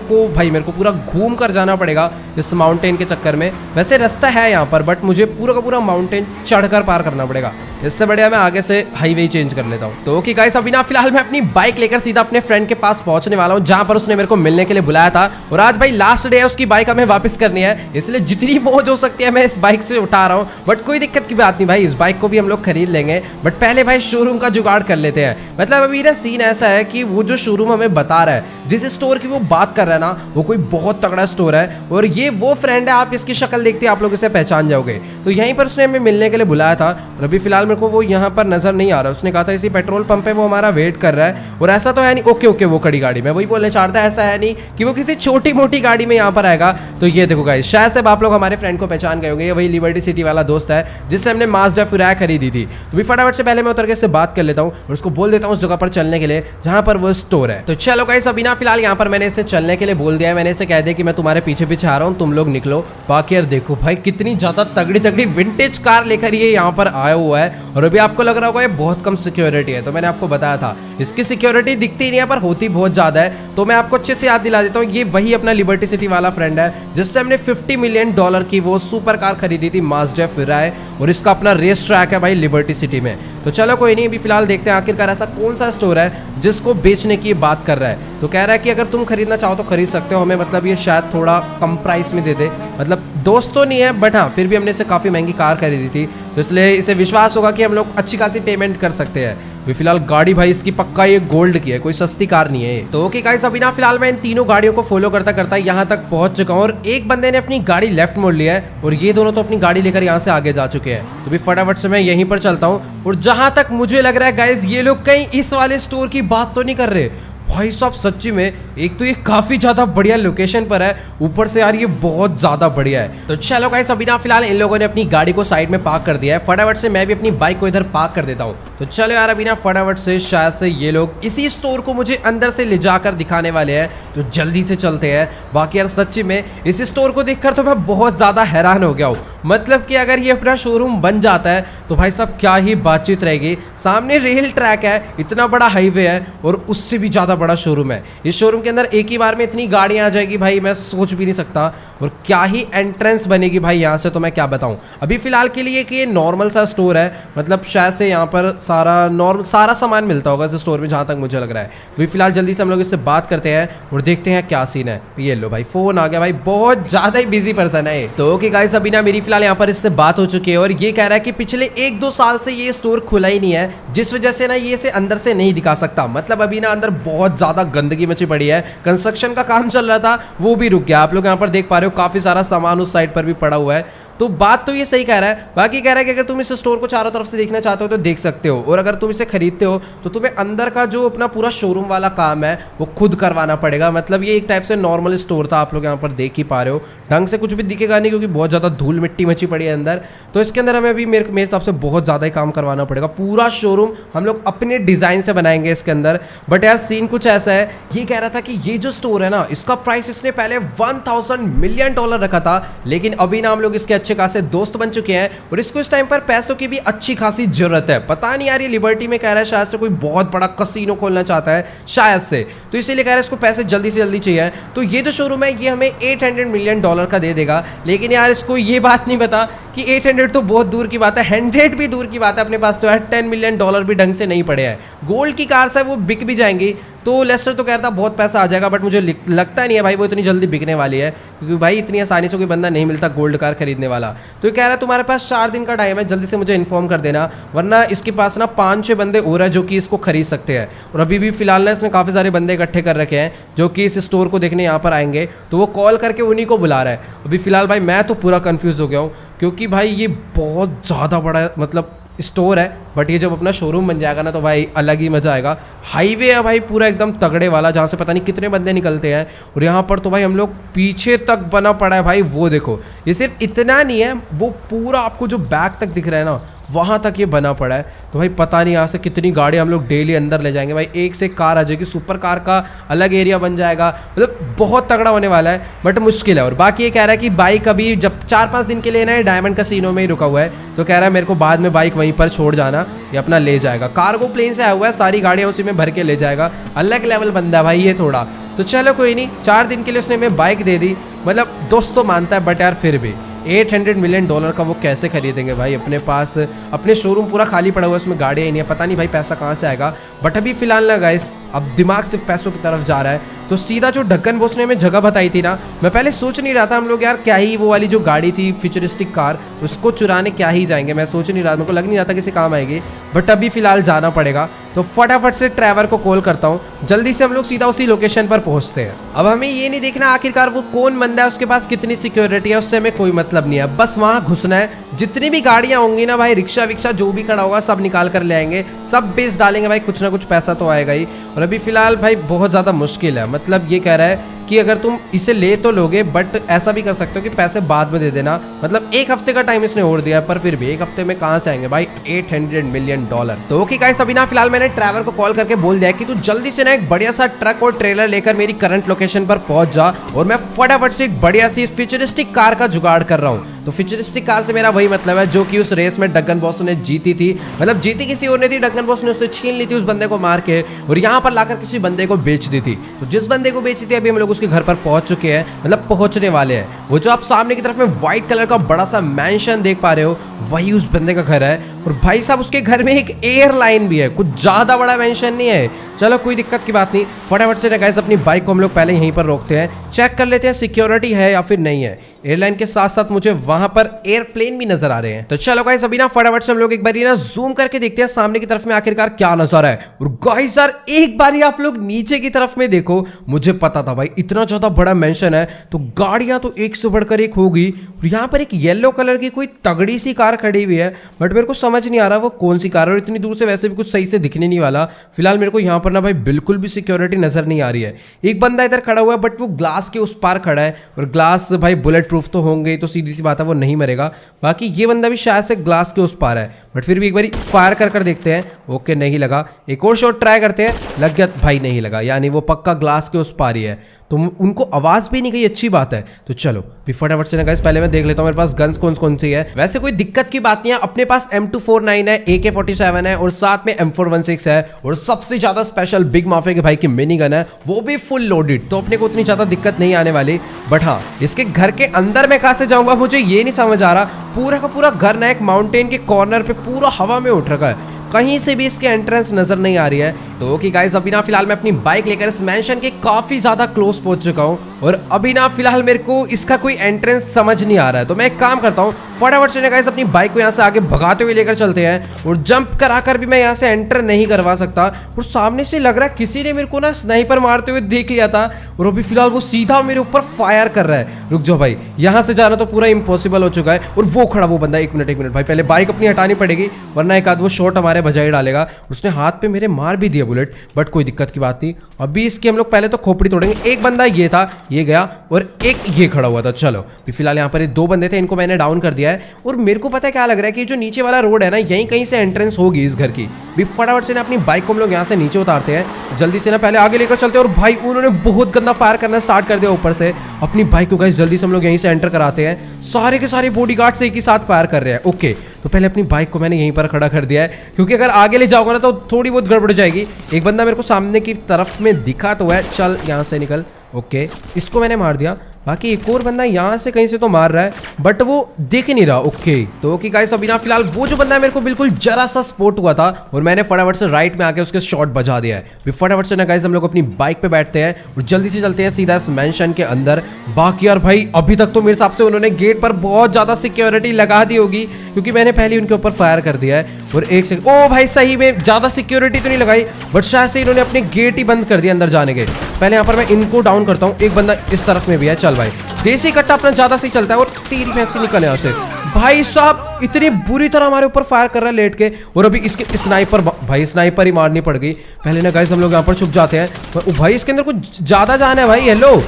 को पूरा घूम कर जाना पड़ेगा इस माउंटेन के चक्कर में। वैसे रास्ता है यहाँ पर, बट मुझे पूरा का पूरा माउंटेन चढ़कर पार करना पड़ेगा। इससे बढ़िया मैं आगे से हाईवे चेंज कर लेता हूँ। तो ओके गाइस, अभी ना फिलहाल मैं अपनी बाइक लेकर सीधा अपने फ्रेंड के पास पहुंचने वाला हूँ, जहां पर उसने मेरे को मिलने के लिए बुलाया था। और आज भाई लास्ट डे है, उसकी बाइक हमें वापस करनी है, इसलिए जितनी मौज हो सकती है मैं इस बाइक से उठा रहा हूँ। बट कोई दिक्कत की बात नहीं भाई, इस बाइक को भी हम लोग खरीद लेंगे। बट पहले भाई शोरूम का जुगाड़ कर लेते हैं। मतलब अभी ना सीन ऐसा है कि वो जो शोरूम हमें बता रहा है, जिस स्टोर की वो बात कर रहा है ना, वो कोई बहुत तगड़ा स्टोर है। और ये वो फ्रेंड है, आप इसकी शक्ल देखते आप लोग इसे पहचान जाओगे। तो यहीं पर उसने हमें मिलने के लिए बुलाया था। और अभी फिलहाल मेरे को वो यहाँ पर नजर नहीं आ रहा। उसने कहा था इसी पेट्रोल पंप पे वो हमारा वेट कर रहा है। और ऐसा तो है नहीं, ओके वो खड़ी गाड़ी में, वही बोलने चाहता है, ऐसा है नहीं कि वो किसी छोटी मोटी गाड़ी में यहाँ पर आएगा। तो ये देखो गाइस, शायद से आप लोग हमारे फ्रेंड को पहचान गए होंगे। ये वही लिबर्टी सिटी वाला दोस्त है जिससे हमने माज़दा फिराय खरीदी थी। तो भी फटाफट से पहले मैं उतर के इससे बात कर लेता हूँ और उसको बोल देता हूँ उस जगह पर चलने के लिए जहाँ पर वो स्टोर है। तो चलो गाइस, अभी ना फिलहाल यहाँ पर मैंने इसे चलने के लिए बोल दिया है। मैंने इसे कह दिया कि मैं तुम्हारे पीछे पीछे आ रहा हूँ, तुम लोग निकलो। बाकी यार देखो भाई, कितनी ज्यादा तगड़ी विंटेज कार लेकर ये यहाँ पर आया हुआ है। और अभी आपको लग रहा होगा ये बहुत कम सिक्योरिटी है, तो मैंने आपको बताया था इसकी सिक्योरिटी दिखती नहीं है पर होती बहुत ज्यादा है। तो मैं आपको अच्छे से याद दिला देता हूँ, ये वही अपना लिबर्टी सिटी वाला फ्रेंड है जिससे हमने $50 मिलियन की वो सुपर कार खरीदी थी, माज़दा फिराय। और इसका अपना रेस ट्रैक है भाई लिबर्टी सिटी में। तो चलो कोई नहीं, अभी फिलहाल देखते हैं आखिरकार ऐसा कौन सा स्टोर है जिसको बेचने की बात कर रहा है। तो कह रहा है कि अगर तुम खरीदना चाहो तो खरीद सकते हो, हमें मतलब ये शायद थोड़ा कम प्राइस में दे दे। मतलब दोस्त तो नहीं है बट हाँ, फिर भी हमने इसे काफ़ी महंगी कार खरीदी थी, तो इसलिए इसे विश्वास होगा कि हम लोग अच्छी खासी पेमेंट कर सकते हैं। अभी फिलहाल गाड़ी भाई इसकी पक्का ये गोल्ड की है, कोई सस्ती कार नहीं है। तो ओके गाइस, अभी ना फिलहाल मैं इन तीनों गाड़ियों को फॉलो करता करता यहाँ तक पहुंच चुका हूँ। और एक बंदे ने अपनी गाड़ी लेफ्ट मोड़ लिया है और ये दोनों तो अपनी गाड़ी लेकर यहाँ से आगे जा चुके हैं। तो भी फटाफट से मैं यहीं पर चलता हूँ। और जहां तक मुझे लग रहा है गाइस, ये लोग कहीं इस वाले स्टोर की बात तो नहीं कर रहे भाई साहब। सच्ची में एक तो ये काफी ज्यादा बढ़िया लोकेशन पर है, ऊपर से यार ये बहुत ज्यादा बढ़िया है। तो चलो गाइस, अभी ना फिलहाल इन लोगों ने अपनी गाड़ी को साइड में पार्क कर दिया है। फटाफट से मैं भी अपनी बाइक को इधर पार्क कर देता हूँ। तो चलो यार, अभी ना फटाफट से शायद से ये लोग इसी स्टोर को मुझे अंदर से ले जाकर दिखाने वाले हैं, तो जल्दी से चलते हैं। बाकी यार सच्ची में इस स्टोर को देखकर तो मैं बहुत ज्यादा हैरान हो गया हूँ। मतलब कि अगर ये अपना शोरूम बन जाता है तो भाई साहब क्या ही बातचीत रहेगी। सामने रेल ट्रैक है, इतना बड़ा हाईवे है और उससे भी ज़्यादा बड़ा शोरूम है। इस शोरूम के अंदर एक ही बार में इतनी गाड़ियाँ आ जाएगी भाई, मैं सोच भी नहीं सकता। और क्या ही एंट्रेंस बनेगी भाई यहाँ से, तो मैं क्या बताऊँ। अभी फिलहाल के लिए कि ये नॉर्मल सा स्टोर है, मतलब शायद से यहाँ पर सारा सामान मिलता होगा इस स्टोर में, जहाँ तक मुझे लग रहा है। अभी फिलहाल जल्दी से हम लोग इससे बात करते हैं और देखते हैं क्या सीन है। ये लो भाई, फोन आ गया भाई, बहुत ज़्यादा ही बिजी पर्सन है। तो ओके गाइस, अभी ना मेरी फिलहाल यहाँ पर इससे बात हो चुकी है और ये कह रहा है कि पिछले 1-2 साल से ये स्टोर खुला ही नहीं है, जिस वजह से ना ये इसे अंदर से नहीं दिखा सकता। मतलब अभी ना अंदर बहुत ज्यादा गंदगी मची पड़ी है, कंस्ट्रक्शन का काम चल रहा था वो भी रुक गया। आप लोग यहाँ पर देख पा रहे हो, काफी सारा सामान उस साइड पर भी पड़ा हुआ है। तो बात तो ये सही कह रहा है। बाकी कह रहा है कि अगर तुम इस स्टोर को चारों तरफ से देखना चाहते हो तो देख सकते हो, और अगर तुम इसे खरीदते हो तो तुम्हें अंदर का जो अपना पूरा शोरूम वाला काम है वो खुद करवाना पड़ेगा। मतलब ये एक टाइप से नॉर्मल स्टोर था, आप लोग यहाँ पर देख ही पा रहे हो। ढंग से कुछ भी दिखेगा नहीं क्योंकि बहुत ज़्यादा धूल मिट्टी मची पड़ी है अंदर। तो इसके अंदर हमें अभी मेरे हिसाब से बहुत ज़्यादा ही काम करवाना पड़ेगा। पूरा शोरूम हम लोग अपने डिज़ाइन से बनाएंगे इसके अंदर। बट यार सीन कुछ ऐसा है, ये कह रहा था कि ये जो स्टोर है ना, इसका प्राइस इसने पहले $1000 मिलियन रखा था, लेकिन अभी ना हम लोग इसके अच्छे खासे दोस्त बन चुके हैं और इसको इस टाइम पर पैसों की भी अच्छी खासी जरूरत है। पता नहीं यार, ये लिबर्टी में कह रहा है शायद से कोई बहुत बड़ा कसीनो खोलना चाहता है शायद से, तो इसीलिए कह रहा है इसको पैसे जल्दी से जल्दी चाहिए। तो ये जो शोरूम है ये हमें $800 मिलियन का दे देगा। लेकिन यार इसको ये बात नहीं पता कि 800 तो बहुत दूर की बात है, 100 भी दूर की बात है। अपने पास तो यार $10 मिलियन भी ढंग से नहीं पड़े हैं। गोल्ड की कार्स है वो बिक भी जाएंगी, तो लेस्टर तो कहता बहुत पैसा आ जाएगा, बट मुझे लगता नहीं है भाई वो इतनी जल्दी बिकने वाली है, क्योंकि भाई इतनी आसानी से कोई बंदा नहीं मिलता गोल्ड कार खरीदने वाला। तो ये कह रहा है तुम्हारे पास 4 दिन का टाइम है, जल्दी से मुझे इन्फॉर्म कर देना, वरना इसके पास ना 5-6 बंदे और हैं जो कि इसको खरीद सकते हैं। और अभी भी फिलहाल ना इसने काफ़ी सारे बंदे इकट्ठे कर रखे हैं जो कि इस स्टोर को देखने यहाँ पर आएंगे, तो वो कॉल करके उन्हीं को बुला रहा है। अभी फिलहाल भाई मैं तो पूरा कन्फ्यूज़ हो गया हूँ। क्योंकि भाई ये बहुत ज़्यादा बड़ा मतलब स्टोर है। बट ये जब अपना शोरूम बन जाएगा ना तो भाई अलग ही मज़ा आएगा। हाईवे है भाई पूरा एकदम तगड़े वाला, जहाँ से पता नहीं कितने बंदे निकलते हैं। और यहाँ पर तो भाई हम लोग पीछे तक बना पड़ा है भाई, वो देखो। ये सिर्फ इतना नहीं है, वो पूरा आपको जो बैक तक दिख रहा है ना वहाँ तक ये बना पड़ा है। तो भाई पता नहीं यहाँ से कितनी गाड़ी हम लोग डेली अंदर ले जाएंगे भाई। एक से कार आ जाएगी, सुपर कार का अलग एरिया बन जाएगा, मतलब बहुत तगड़ा होने वाला है। बट मुश्किल है। और बाकी ये कह रहा है कि बाइक अभी जब 4-5 दिन के लिए ना डायमंड कैसीनो में ही रुका हुआ है, तो कह रहा है मेरे को बाद में बाइक वहीं पर छोड़ जाना, ये अपना ले जाएगा। कार्गो प्लेन से आया हुआ है, सारी गाड़ियाँ उसी में भर के ले जाएगा। अलग लेवल बंदा है भाई ये थोड़ा। तो चलो कोई नहीं, 4 दिन के लिए उसने हमें बाइक दे दी, मतलब दोस्त तो मानता है। बट यार फिर भी $800 मिलियन का वो कैसे खरीदेंगे भाई? अपने पास अपने शोरूम पूरा खाली पड़ा हुआ है, उसमें गाड़ियाँ ही नहीं है, पता नहीं भाई पैसा कहाँ से आएगा। बट अभी फिलहाल ना गाइस, अब दिमाग सिर्फ पैसों की तरफ जा रहा है। तो सीधा जो ढक्कन बॉस ने हमें जगह बताई थी ना, मैं पहले सोच नहीं रहा था हम लोग यार क्या ही वो वाली जो गाड़ी थी फ्यूचरिस्टिक कार, उसको चुराने क्या ही जाएंगे। मैं सोच नहीं रहा, मेरे को लग नहीं रहा था किसी काम आएगी। बट अभी फिलहाल जाना पड़ेगा, तो फटाफट से ड्राइवर को कॉल करता हूँ। जल्दी से हम लोग सीधा उसी लोकेशन पर पहुँचते हैं। अब हमें ये नहीं देखना आखिरकार वो कौन बंदा है, उसके पास कितनी सिक्योरिटी है, उससे हमें कोई मतलब नहीं है। बस वहाँ घुसना है। जितनी भी गाड़ियाँ होंगी ना भाई, रिक्शा विक्शा जो भी खड़ा होगा सब निकाल कर ले आएंगे, सब बेच डालेंगे भाई, कुछ ना कुछ पैसा तो आएगा ही। और अभी फिलहाल भाई बहुत ज़्यादा मुश्किल है, मतलब ये कह रहा है कि अगर तुम इसे ले तो लोगे, बट ऐसा भी कर सकते हो कि पैसे बाद में दे देना। मतलब 1 हफ्ते का टाइम इसने और दिया है, पर फिर भी 1 हफ्ते में कहाँ से आएंगे भाई $800 मिलियन। तो ओके गाइस, अभी ना फिलहाल मैंने ड्राइवर को कॉल करके बोल दिया कि तू जल्दी से ना एक बढ़िया सा ट्रक और ट्रेलर लेकर मेरी करंट लोकेशन पर पहुंच जा, और मैं फटाफट से एक बढ़िया सी फ्यूचरिस्टिक कार का जुगाड़ कर रहा हूँ। तो फ्यूचरिस्टिक कार से मेरा वही मतलब है जो कि उस रेस में डगन बॉस ने जीती थी, मतलब जीती किसी और ने थी, डगन बॉस ने उससे छीन ली थी उस बंदे को मार के, और यहाँ पर लाकर किसी बंदे को बेच दी थी। तो जिस बंदे को बेची थी अभी हम लोग उसके घर पर पहुंच चुके हैं, मतलब पहुंचने वाले हैं। वो जो आप सामने की तरफ में व्हाइट कलर का बड़ा सा मैंशन देख पा रहे हो, वही उस बंदे का घर है। और भाई साहब उसके घर में एक एयरलाइन भी है, कुछ ज्यादा बड़ा मेंशन नहीं है। चलो कोई दिक्कत की बात नहीं, फटाफट से गाइस अपनी बाइक को हम लोग पहले यहीं पर रोकते हैं, चेक कर लेते हैं सिक्योरिटी है या फिर नहीं है। एयरलाइन के साथ साथ मुझे वहां पर एयरप्लेन भी नजर आ रहे हैं। तो चलो गाइस अभी ना फटाफट से हम लोग एक बार ना जूम करके देखते हैं सामने की तरफ में आखिरकार क्या नजर है। और गाइस यार एक बार आप लोग नीचे की तरफ में देखो, मुझे पता था भाई इतना ज्यादा बड़ा मेंशन है तो गाड़ियां तो एक से बढ़कर एक होगी। और यहाँ पर एक येलो कलर की कोई तगड़ी सी कार खड़ी हुई है, बट मेरे को समझ नहीं आ रहा वो कौन सी कार है, और इतनी दूर से वैसे भी कुछ सही से दिखने नहीं वाला। फिलहाल मेरे को यहाँ पर ना भाई बिल्कुल भी सिक्योरिटी नजर नहीं आ रही है। एक बंदा इधर खड़ा हुआ है बट वो ग्लास के उस पार खड़ा है, और ग्लास भाई बुलेट प्रूफ तो होंगे, तो सीधी सी बात है वो नहीं मरेगा। बाकी ये बंदा भी शायद से ग्लास के उस पार है, बट फिर भी एक बार फायर कर देखते हैं। ओके नहीं लगा, एक और शॉट ट्राई करते हैं, लग गया भाई नहीं लगा, यानी वो पक्का ग्लास के उस पार ही है। तो उनको आवाज भी नहीं गई, अच्छी बात है। तो चलो फटाफट से ना गाइस पहले मैं देख लेता हूँ मेरे पास गन्स कौन सी है। वैसे कोई दिक्कत की बात नहीं है, अपने पास M249 है, AK-47 है, और साथ में M416 है, और सबसे ज्यादा स्पेशल बिग माफिया के भाई की मिनी गन है, वो भी फुल लोडेड। तो अपने को उतनी ज्यादा दिक्कत नहीं आने वाली। बट हाँ, इसके घर के अंदर मैं कहाँ से जाऊंगा मुझे ये नहीं समझ आ रहा। पूरा का पूरा घर ना एक माउंटेन के कॉर्नर पे पूरा हवा में उठ रखा है, कहीं से भी इसके एंट्रेंस नजर नहीं आ रही है। तो ओके गाइस अभी ना फिलहाल मैं अपनी बाइक लेकर इस मैंशन के काफी ज्यादा क्लोज पहुंच चुका हूं, और अभी ना फिलहाल मेरे को इसका कोई एंट्रेंस समझ नहीं आ रहा है। तो मैं एक काम करता हूं, फटाफट से गाइस अपनी बाइक को यहाँ से आगे भगाते हुए लेकर चलते हैं, और जंप कराकर भी मैं यहाँ से एंटर नहीं करवा सकता। और सामने से लग रहा है किसी ने मेरे को ना स्नाइपर मारते हुए देख लिया था, और अभी फिलहाल वो सीधा मेरे ऊपर फायर कर रहा है। रुक जाओ भाई, यहाँ से जाना तो पूरा इम्पॉसिबल हो चुका है। और वो खड़ा वो बंदा, एक मिनट भाई, पहले बाइक अपनी हटानी पड़ेगी, वरना एक आध वो शॉट हमारे बजाय डालेगा। उसने हाथ पे मेरे मार भी दिया बुलेट, बट कोई दिक्कत की बात नहीं। अभी इसकी हम लोग पहले तो खोपड़ी तोड़ेंगे। एक बंदा ये था, ये गया, और एक ये खड़ा हुआ था। चलो फिलहाल यहाँ पर 2 बंदे थे, इनको मैंने डाउन कर दिया है। और मेरे को पता है क्या लग रहा है कि जो नीचे वाला रोड है ना, यहीं कहीं से एंट्रेंस होगी इस घर की। भी फटाफट से ना अपनी बाइक को हम लोग यहाँ से नीचे उतारते हैं, जल्दी से ना पहले आगे लेकर चलते हैं। और भाई उन्होंने बहुत गंदा फायर करना स्टार्ट कर दिया ऊपर से। अपनी बाइक को गाइस जल्दी से हम लोग यहीं से एंटर कराते हैं। सारे के सारे बॉडीगार्ड से एक ही साथ फायर कर रहे हैं। ओके, तो पहले अपनी बाइक को मैंने यहीं पर खड़ा कर दिया है, क्योंकि अगर आगे ले जाओगे ना तो थोड़ी बहुत गड़बड़ जाएगी। एक बंदा मेरे को सामने की तरफ में दिखा तो है, चल यहाँ से निकल। ओके, इसको मैंने मार दिया। बाकी एक और बंदा यहाँ से कहीं से तो मार रहा है, बट वो देख नहीं रहा। ओके, तो ओके गाइस अभी ना फिलहाल वो जो बंदा है मेरे को बिल्कुल जरा सा स्पॉट हुआ था, और मैंने फटाफट से राइट में आके उसके शॉट बजा दिया है। फटाफट से ना गाइस हम लोग अपनी बाइक पे बैठते हैं और जल्दी से चलते हैं सीधा इस मेंशन के अंदर। बाकी यार भाई अभी तक तो मेरे हिसाब से उन्होंने गेट पर बहुत ज्यादा सिक्योरिटी लगा दी होगी, क्योंकि मैंने पहले उनके ऊपर फायर कर दिया है। और एक सेकंड, ओ भाई सही में ज्यादा सिक्योरिटी तो नहीं लगाई, बट शायद से इन्होंने अपने गेट ही बंद कर दिया अंदर जाने के। पहले यहाँ पर मैं इनको डाउन करता हूँ। एक बंदा इस तरफ में भी है। चल भाई देसी कट्टा अपना ज्यादा सही चलता है। और तेरी भैंस की निकल यहाँ से भाई साहब इतनी बुरी तरह हमारे ऊपर फायर कर रहा है लेट के। और अभी इसके स्नाइपर, भाई स्नाइपर ही मारनी पड़ गई। पहले ना गाइस हम लोग यहाँ पर छुप जाते हैं। भाई इसके अंदर कुछ ज्यादा जान है भाई। हेलो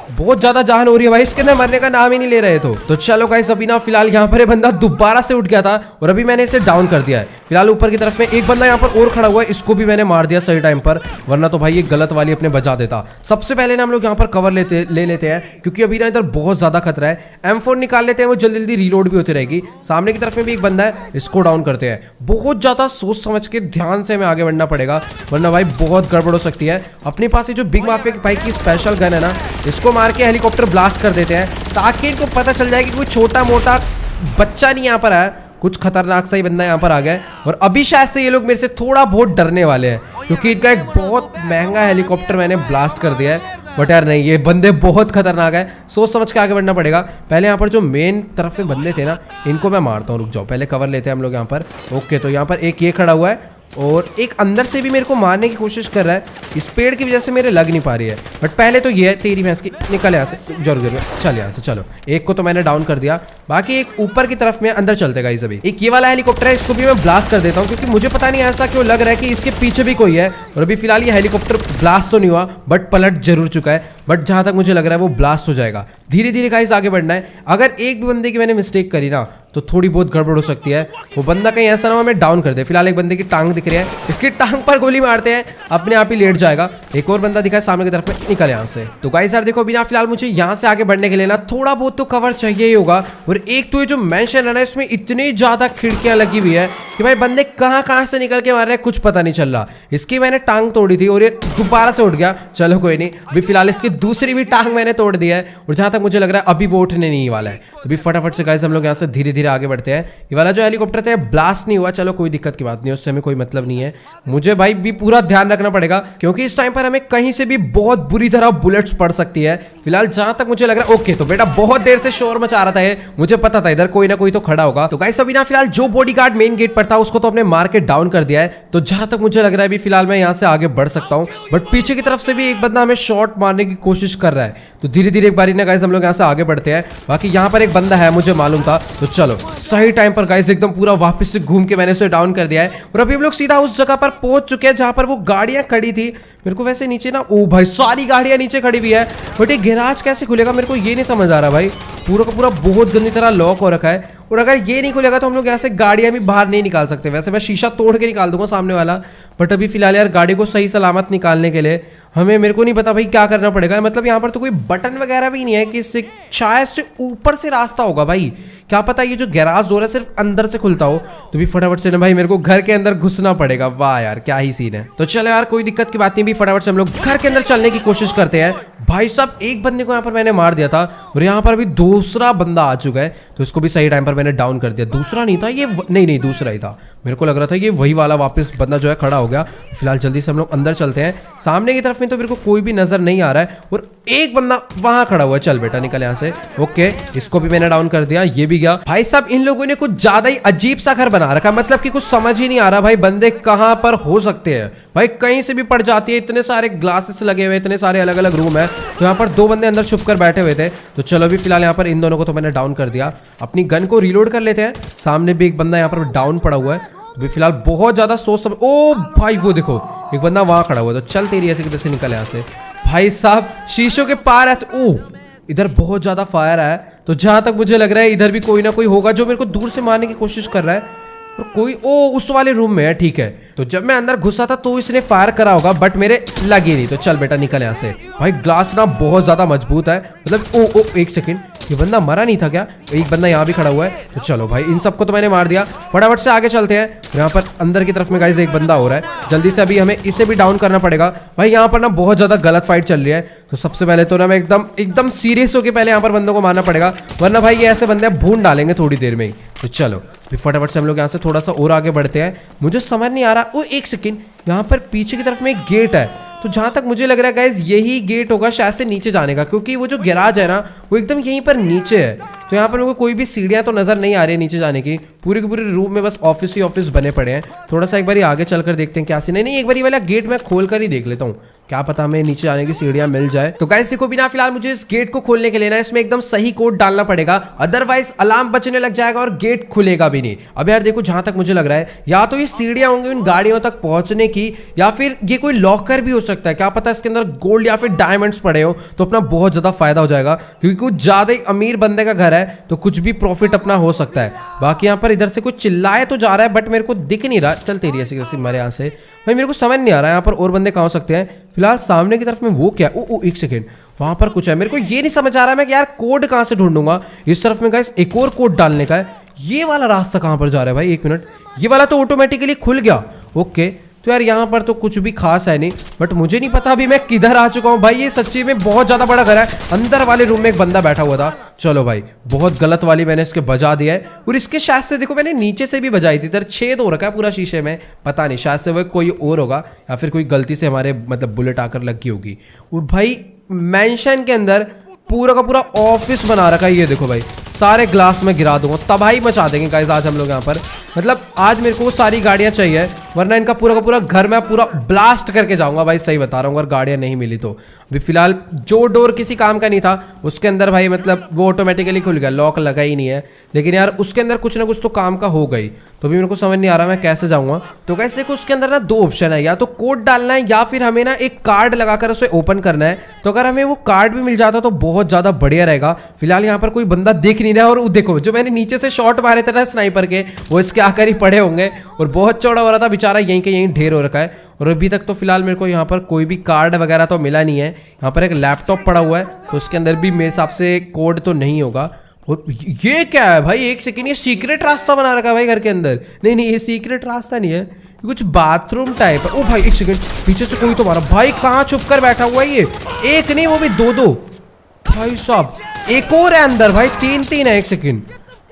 बहुत ज्यादा जान हो रही है भाई, इसके अंदर मरने का नाम ही नहीं ले रहे। तो चलो गाइस अभी ना फिलहाल यहाँ पर बंदा दोबारा से उठ गया था और अभी मैंने इसे डाउन कर दिया है। फिलहाल ऊपर की तरफ में एक बंदा यहाँ पर और खड़ा हुआ है, इसको भी मैंने मार दिया सही टाइम पर, वरना तो भाई ये गलत वाली अपने बचा देता। सबसे पहले ना हम लोग यहाँ पर कवर ले लेते हैं, क्योंकि अभी ना इधर बहुत ज्यादा खतरा है। M4 निकाल लेते हैं, वो जल्दी जल्दी रीलोड भी होती रहेगी। सामने की तरफ में भी एक बंदा है, इसको डाउन करते हैं। बहुत ज्यादा सोच समझ के ध्यान से हमें आगे बढ़ना पड़ेगा, वरना भाई बहुत गड़बड़ हो सकती है। अपने पास ये जो बिग माफिया भाई की स्पेशल गन है ना, इसको मार के हेलीकॉप्टर ब्लास्ट कर देते हैं, ताकि इनको पता चल जाए कि कोई छोटा मोटा बच्चा नहीं यहाँ पर है, कुछ खतरनाक सा ही बंदा यहाँ पर आ गया। और अभी शायद से ये लोग मेरे से थोड़ा बहुत डरने वाले हैं, क्योंकि इनका एक बहुत महंगा हेलीकॉप्टर मैंने ब्लास्ट कर दिया है। बट यार नहीं, ये बंदे बहुत खतरनाक है, सोच समझ के आगे बढ़ना पड़ेगा। पहले यहाँ पर जो मेन तरफ में बंदे थे ना, इनको मैं मारता हूँ। रुक जाओ, पहले कवर लेते हैं हम लोग यहाँ पर। ओके, तो यहाँ पर एक ये खड़ा हुआ है और एक अंदर से भी मेरे को मारने की कोशिश कर रहा है। इस पेड़ की वजह से मेरे लग नहीं पा रही है। बट पहले तो ये है, तेरी भैंस की निकल यहाँ से, जरूर चल यहाँ से। चलो एक को तो मैंने डाउन कर दिया, बाकी एक ऊपर की तरफ में अंदर चलते गाइस। अभी एक ये वाला हेलीकॉप्टर है, इसको भी मैं ब्लास्ट कर देता हूँ, क्योंकि मुझे पता नहीं ऐसा क्यों लग रहा है कि इसके पीछे भी कोई है। और अभी फिलहाल ये हेलीकॉप्टर ब्लास्ट तो नहीं हुआ, बट पलट जरूर चुका है। बट जहां तक मुझे लग रहा है वो ब्लास्ट हो जाएगा। धीरे धीरे गाइस आगे बढ़ना है। अगर एक भी बंदे की मैंने मिस्टेक करी ना, तो थोड़ी बहुत गड़बड़ हो सकती है। वो बंदा कहीं ऐसा ना हो हमें डाउन कर दे। फिलहाल एक बंदे की टांग दिख रही है, इसकी टांग पर गोली मारते हैं, अपने आप ही लेट जाएगा। एक और बंदा दिखा है सामने की तरफ में, निकल यहाँ से। तो गाइस यार देखो, बिना फिलहाल मुझे यहाँ से आगे बढ़ने के लिए ना थोड़ा बहुत तो कवर चाहिए ही होगा। और एक तो ये जो मेंशन है ना, इसमें इतनी ज्यादा खिड़कियां लगी हुई है कि भाई बंदे कहाँ से निकल के मार रहे हैं कुछ पता नहीं चल रहा। इसकी मैंने टांग तोड़ी थी और ये दोबारा से उठ गया। चलो कोई नहीं, अभी फिलहाल इसकी दूसरी भी टांग मैंने तोड़ दिया है। और जहां तक मुझे लग रहा है अभी वो उठने नहीं वाला है। तो अभी फटाफट से गाइस हम लोग यहाँ से धीरे धीरे आगे बढ़ते हैं। ये वाला जो हेलीकॉप्टर था ब्लास्ट नहीं हुआ, चलो कोई दिक्कत की बात नहीं है, उससे हमें कोई मतलब नहीं है। मुझे भाई भी पूरा ध्यान रखना पड़ेगा, क्योंकि इस टाइम पर हमें कहीं से भी बहुत बुरी तरह बुलेट्स पड़ सकती है। फिलहाल जहां तक मुझे लग रहा है ओके, तो बेटा बहुत देर से शोर मचा रहा था ये, मुझे पता था इधर कोई ना कोई तो खड़ा होगा। तो गाइस अभी ना फिलहाल जो बॉडीगार्ड मेन गेट पर था उसको तो अपने मार के डाउन कर दिया है। तो जहां तक मुझे लग रहा है अभी फिलहाल मैं यहाँ से आगे बढ़ सकता हूँ। बट पीछे की तरफ से भी एक बंदा हमें शॉट मारने की कोशिश कर रहा है। तो धीरे धीरे एक बारी ना गाइस हम लोग यहाँ से आगे बढ़ते हैं। बाकी यहाँ पर एक बंदा है, मुझे मालूम था। तो चलो सही टाइम पर गाइस एकदम पूरा वापस से घूम के मैंने उसे डाउन कर दिया है। और अभी हम लोग सीधा उस जगह पर पहुंच चुके हैं जहां पर वो गाड़ियां खड़ी थी। मेरे को वैसे नीचे ना, ओ भाई सारी गाड़ियां नीचे खड़ी हुई है, बट ये गैराज कैसे खुलेगा मेरे को ये नहीं समझ आ रहा भाई। पूरा का पूरा बहुत गंदी तरह लॉक हो रखा है। और अगर ये नहीं खुलेगा तो हम लोग यहाँ से गाड़ियां भी बाहर नहीं निकाल सकते। वैसे मैं शीशा तोड़ के निकाल दूंगा सामने वाला, बट अभी फिलहाल यार गाड़ी को सही सलामत निकालने के लिए हमें, मेरे को नहीं पता भाई क्या करना पड़ेगा। मतलब यहाँ पर तो कोई बटन वगैरह भी नहीं है कि इससे शायद से ऊपर से रास्ता होगा भाई, क्या पता ये जो गैराज डोर है सिर्फ अंदर से खुलता हो। तो भी फटाफट से ना भाई मेरे को घर के अंदर घुसना पड़ेगा। वाह यार क्या ही सीन है। तो चलो यार कोई दिक्कत की बात नहीं, भी फटाफट से हम लोग घर के अंदर चलने की कोशिश करते हैं। भाई साहब एक बंदे को यहाँ पर मैंने मार दिया था और यहाँ पर अभी दूसरा बंदा आ चुका है। तो इसको भी सही टाइम पर मैंने डाउन कर दिया। दूसरा नहीं था ये, नहीं दूसरा ही था। मेरे को लग रहा था ये वही वाला वापस बंदा जो है खड़ा हो गया। फिलहाल जल्दी से हम लोग अंदर चलते हैं। सामने की तरफ में तो मेरे को कोई भी नजर नहीं आ रहा है और एक बंदा वहां खड़ा हुआ है। चल बेटा निकल यहाँ से। ओके, इसको भी मैंने डाउन कर दिया, ये भी गया। भाई साहब इन लोगों ने कुछ ज्यादा ही अजीब सा घर बना रखा, मतलब कि कुछ समझ ही नहीं आ रहा भाई बंदे कहां पर हो सकते हैं। भाई कहीं से भी पड़ जाती है, इतने सारे ग्लासेस लगे हुए, इतने सारे अलग अलग रूम है। तो यहाँ पर दो बंदे अंदर छुप कर बैठे हुए थे। तो चलो भी फिलहाल यहाँ पर इन दोनों को तो मैंने डाउन कर दिया। अपनी गन को रीलोड कर लेते हैं। सामने भी एक बंदा यहाँ पर डाउन पड़ा हुआ है। अभी फिलहाल बहुत ज्यादा सोच समझ, ओ भाई वो देखो एक बंदा वहां खड़ा हुआ है। तो चल तेरी ऐसे किधर से निकल यहाँ से। भाई साहब शीशों के पार ऐसे, ओ इधर बहुत ज्यादा फायर है। तो जहां तक मुझे लग रहा है इधर भी कोई ना कोई होगा जो मेरे को दूर से मारने की कोशिश कर रहा है। और कोई उस वाले रूम में है, ठीक है। तो जब मैं अंदर घुसा था तो इसने फायर करा होगा, बट मेरे लगी नहीं। तो चल बेटा निकल यहाँ से। भाई ग्लास ना बहुत ज्यादा मजबूत है, मतलब एक सेकंड, ये बंदा मरा नहीं था क्या? एक बंदा यहाँ भी खड़ा हुआ है। तो चलो भाई इन सबको तो मैंने मार दिया। फटाफट से आगे चलते हैं। यहाँ पर अंदर की तरफ में गाइस एक बंदा हो रहा है, जल्दी से अभी हमें इसे भी डाउन करना पड़ेगा। भाई यहाँ पर ना बहुत ज्यादा गलत फाइट चल रही है। तो सबसे पहले तो ना मैं एकदम सीरियस होकर पहले यहाँ पर बंदों को मारना पड़ेगा, वरना भाई ये ऐसे बंदे भून डालेंगे थोड़ी देर में ही। तो चलो फटाफट से हम लोग यहाँ से थोड़ा सा और आगे बढ़ते हैं। मुझे समझ नहीं आ रहा, ओ एक सेकंड, यहाँ पर पीछे की तरफ में एक गेट है। तो जहाँ तक मुझे लग रहा है गाइज यही गेट होगा शायद से नीचे जाने का, क्योंकि वो जो गैराज है ना वो एकदम यहीं पर नीचे है। तो यहाँ पर मेरे को कोई भी सीढ़ियाँ तो नजर नहीं आ रही है नीचे जाने की। पूरे के पूरे रूम में बस ऑफिस ही ऑफिस बने पड़े हैं। थोड़ा सा एक बार आगे चलकर देखते हैं क्या सीन है। नहीं, एक बार ये वाला गेट मैं खोल कर ही देख लेता हूँ, क्या पता हमें नीचे जाने की सीढ़ियां मिल जाए। तो गाइस देखो बिना फिलहाल मुझे इस गेट को खोलने के लिए ना इसमें एकदम सही कोड डालना पड़ेगा, अदरवाइज अलार्म बजने लग जाएगा और गेट खुलेगा भी नहीं। अब यार देखो जहां तक मुझे लग रहा है या तो ये सीढ़ियां होंगी उन गाड़ियों तक पहुंचने की, या फिर ये कोई लॉकर भी हो सकता है। क्या पता इसके अंदर गोल्ड या फिर डायमंड्स पड़े हो तो अपना बहुत ज्यादा फायदा हो जाएगा, क्योंकि कुछ ज्यादा ही अमीर बंदे का घर है तो कुछ भी प्रॉफिट अपना हो सकता है। बाकी यहाँ पर इधर से कुछ चिल्लाए तो जा रहा है बट मेरे को दिख नहीं रहा। चलते रही ऐसी कैसी मरे यहाँ से भाई, मेरे को समझ नहीं आ रहा है यहाँ पर और बंदे कहाँ हो सकते हैं। फिलहाल सामने की तरफ में वो क्या, ओ एक सेकेंड, वहां पर कुछ है। मेरे को ये नहीं समझ आ रहा है मैं यार कोड कहां से ढूंढूंगा। इस तरफ में गाइस एक और कोड डालने का है। ये वाला रास्ता कहां पर जा रहा है भाई, एक मिनट, ये वाला तो ऑटोमेटिकली खुल गया। ओके, तो यार यहाँ पर तो कुछ भी खास है नहीं, बट मुझे नहीं पता अभी मैं किधर आ चुका हूँ भाई। ये सच्ची में बहुत ज्यादा बड़ा घर है। अंदर वाले रूम में एक बंदा बैठा हुआ था। चलो भाई, बहुत गलत वाली मैंने इसके बजा दिया है। और इसके शायद से देखो मैंने नीचे से भी बजाई थी, इधर छेद हो रखा है पूरा शीशे में। पता नहीं, शायद से वो कोई और होगा या फिर कोई गलती से हमारे मतलब बुलेट आकर लगी होगी। और भाई मेंशन के अंदर पूरा का पूरा ऑफिस बना रखा है। ये देखो भाई, सारे ग्लास में गिरा दूंगा, तबाही मचा देंगे गाइस आज हम लोग यहाँ पर। मतलब आज मेरे को सारी गाड़ियां चाहिए, वरना इनका पूरा का पूरा घर मैं पूरा ब्लास्ट करके जाऊंगा भाई, सही बता रहा हूँ। अगर गाड़ियां नहीं मिली तो अभी फिलहाल जो डोर किसी काम का नहीं था उसके अंदर भाई मतलब वो ऑटोमेटिकली खुल गया, लॉक लगा ही नहीं है। लेकिन यार उसके अंदर कुछ ना कुछ तो काम का हो गई, तो अभी मेरे को समझ नहीं आ रहा मैं कैसे जाऊंगा। तो कैसे को उसके अंदर ना दो ऑप्शन है, या तो कोड डालना है या फिर हमें ना एक कार्ड लगाकर उसे ओपन करना है। तो अगर हमें वो कार्ड भी मिल जाता तो बहुत ज्यादा बढ़िया रहेगा। फिलहाल यहाँ पर कोई बंदा दिख नहीं रहा है, और देखो जो मैंने नीचे से शॉट मारे थे ना स्नाइपर के, वो इसके आकर ही पड़े होंगे। और बहुत चौड़ा हो रहा था बेचारा, यहीं के यहीं ढेर हो रखा है। और अभी तक तो फिलहाल मेरे को यहाँ पर कोई भी कार्ड वगैरह तो मिला नहीं है। यहाँ पर एक लैपटॉप पड़ा हुआ है तो उसके अंदर भी मेरे हिसाब से कोड तो नहीं होगा। और ये क्या है भाई, एक सेकेंड, ये सीक्रेट रास्ता बना रखा है भाई घर के अंदर। नहीं नहीं, ये सीक्रेट रास्ता नहीं है, ये कुछ बाथरूम टाइप है। ओ भाई एक सेकेंड, पीछे से कोई तो मारा भाई, कहाँ छुप कर बैठा हुआ है ये। एक नहीं वो भी दो दो भाई साहब, एक और है अंदर भाई, तीन तीन है। एक सेकेंड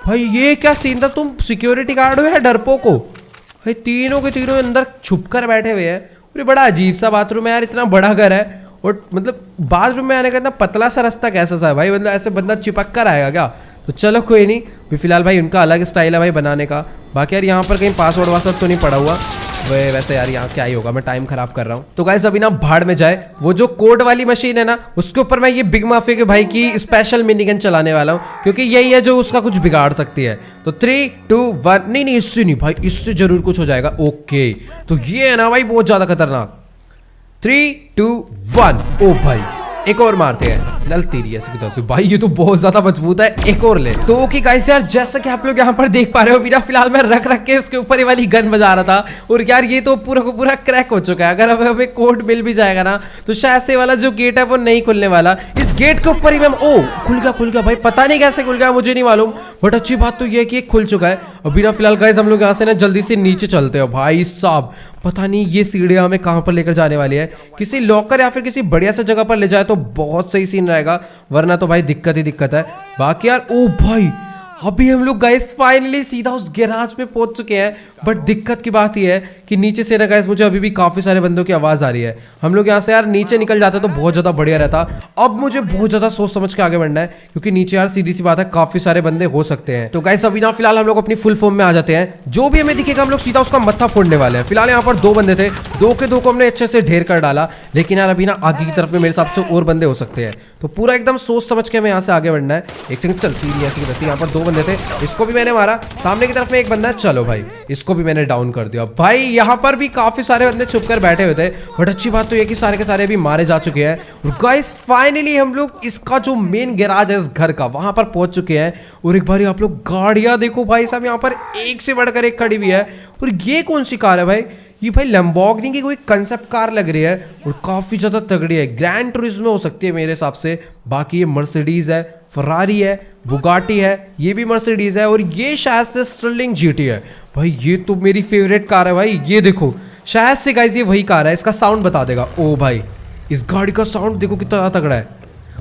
भाई, ये क्या सीन था, तुम सिक्योरिटी गार्ड हो या डरपोक हो भाई? तीनों के तीनों अंदर छुप कर बैठे हुए हैं। और बड़ा अजीब सा बाथरूम है यार, इतना बड़ा घर है और मतलब बाथरूम में आने का इतना पतला सा रास्ता कैसा सा है भाई, मतलब ऐसे बंदा चिपक कर आएगा क्या? तो चलो कोई नहीं, भी फिलहाल भाई उनका अलग स्टाइल है भाई बनाने का। बाकी यार यहाँ पर कहीं पासवर्ड वासवर्ड तो नहीं पड़ा हुआ वैसे यार, यहाँ क्या ही होगा, मैं टाइम खराब कर रहा हूँ। तो गाइस अभी ना भाड़ में जाए, वो जो कोड वाली मशीन है ना उसके ऊपर मैं ये बिग माफिया के भाई की स्पेशल मिनीगन चलाने वाला हूँ, क्योंकि यही है जो उसका कुछ बिगाड़ सकती है। तो 3, 2, 1, नहीं इससे नहीं भाई, इससे जरूर कुछ हो जाएगा। ओके, तो ये है ना भाई बहुत ज्यादा खतरनाक। 3, 2, 1, ओ भाई एक और मारते हैं, जलती रही है भाई, ये तो बहुत ज्यादा मजबूत है, एक और ले। तो ओके गाइस यार, जैसा कि आप लोग यहाँ पर देख पा रहे हो, मेरा फिलहाल मैं रख के इसके ऊपर ये वाली गन बजा रहा था। और यार ये तो पूरा को पूरा क्रैक हो चुका है। अगर हमें कोड मिल भी जाएगा ना तो शायद से वाला जो गेट है वो नहीं खुलने वाला। इस गेट के ऊपर ही मैं खुल गया भाई, पता नहीं कैसे खुल गया, मुझे नहीं मालूम, बट अच्छी बात तो ये कि खुल चुका है। अभी ना फिलहाल गाइस हम लोग यहाँ से ना जल्दी से नीचे चलते हो भाई साहब। पता नहीं ये सीढ़ियां हमें कहां पर लेकर जाने वाली है, किसी लॉकर या फिर किसी बढ़िया सा जगह पर ले जाए तो बहुत सही सीन रहेगा, वरना तो भाई दिक्कत ही दिक्कत है। बाकी यार ओ भाई, अभी हम लोग गाइस फाइनली सीधा उस गैराज में पहुंच चुके हैं। बट दिक्कत की बात यह है कि नीचे से ना गाइस मुझे अभी भी काफी सारे बंदों की आवाज आ रही है। हम लोग यहाँ से यार नीचे निकल जाते तो बहुत ज्यादा बढ़िया रहता। अब मुझे बहुत ज्यादा सोच समझ के आगे बढ़ना है, क्योंकि नीचे यार सीधी सी बात है काफी सारे बंदे हो सकते हैं। तो गाइस अभी ना फिलहाल हम लोग अपनी फुल फॉर्म में आ जाते हैं। जो भी हमें दिखेगा हम लोग सीधा उसका मत्था फोड़ने वाले हैं। फिलहाल यहाँ पर 2 बंदे थे, 2 के 2 को हमने अच्छे से ढेर कर डाला। लेकिन यार अभी ना आगे की तरफ में मेरे हिसाब से और बंदे हो सकते हैं, तो पूरा एकदम सोच समझ के हमें यहाँ से आगे बढ़ना है। एक सेकंड, चलती रही ऐसी वैसे। यहाँ पर 2 बंदे थे, इसको भी मैंने मारा। सामने की तरफ में एक बंदा है, चलो भाई इसको भी मैंने डाउन कर दिया। भाई यहाँ पर भी काफी सारे बंदे छुप कर बैठे हुए थे, बट अच्छी बात तो ये कि सारे के सारे अभी मारे जा चुके हैं। और गाइस फाइनली हम लोग इसका जो मेन गैराज है इस घर का, वहां पर पहुंच चुके हैं। और एक बार आप लोग गाड़ियां देखो भाई साहब, यहाँ पर एक से बढ़कर एक खड़ी हुई है। और ये कौन सी कार है भाई? ये भाई लैम्बोर्गिनी की कोई कंसेप्ट कार लग रही है और काफी ज्यादा तगड़ी है। ग्रैंड टूरिज्मो हो सकती है मेरे हिसाब से। बाकी ये मर्सिडीज है, फरारी है, बुगाटी है, ये भी मर्सिडीज है, और ये शायद से स्टर्लिंग जीटी है। भाई ये तो मेरी फेवरेट कार है भाई, ये देखो शायद से गाइस ये वही कार है। इसका साउंड बता देगा। ओ भाई इस गाड़ी का साउंड देखो कितना तगड़ा है।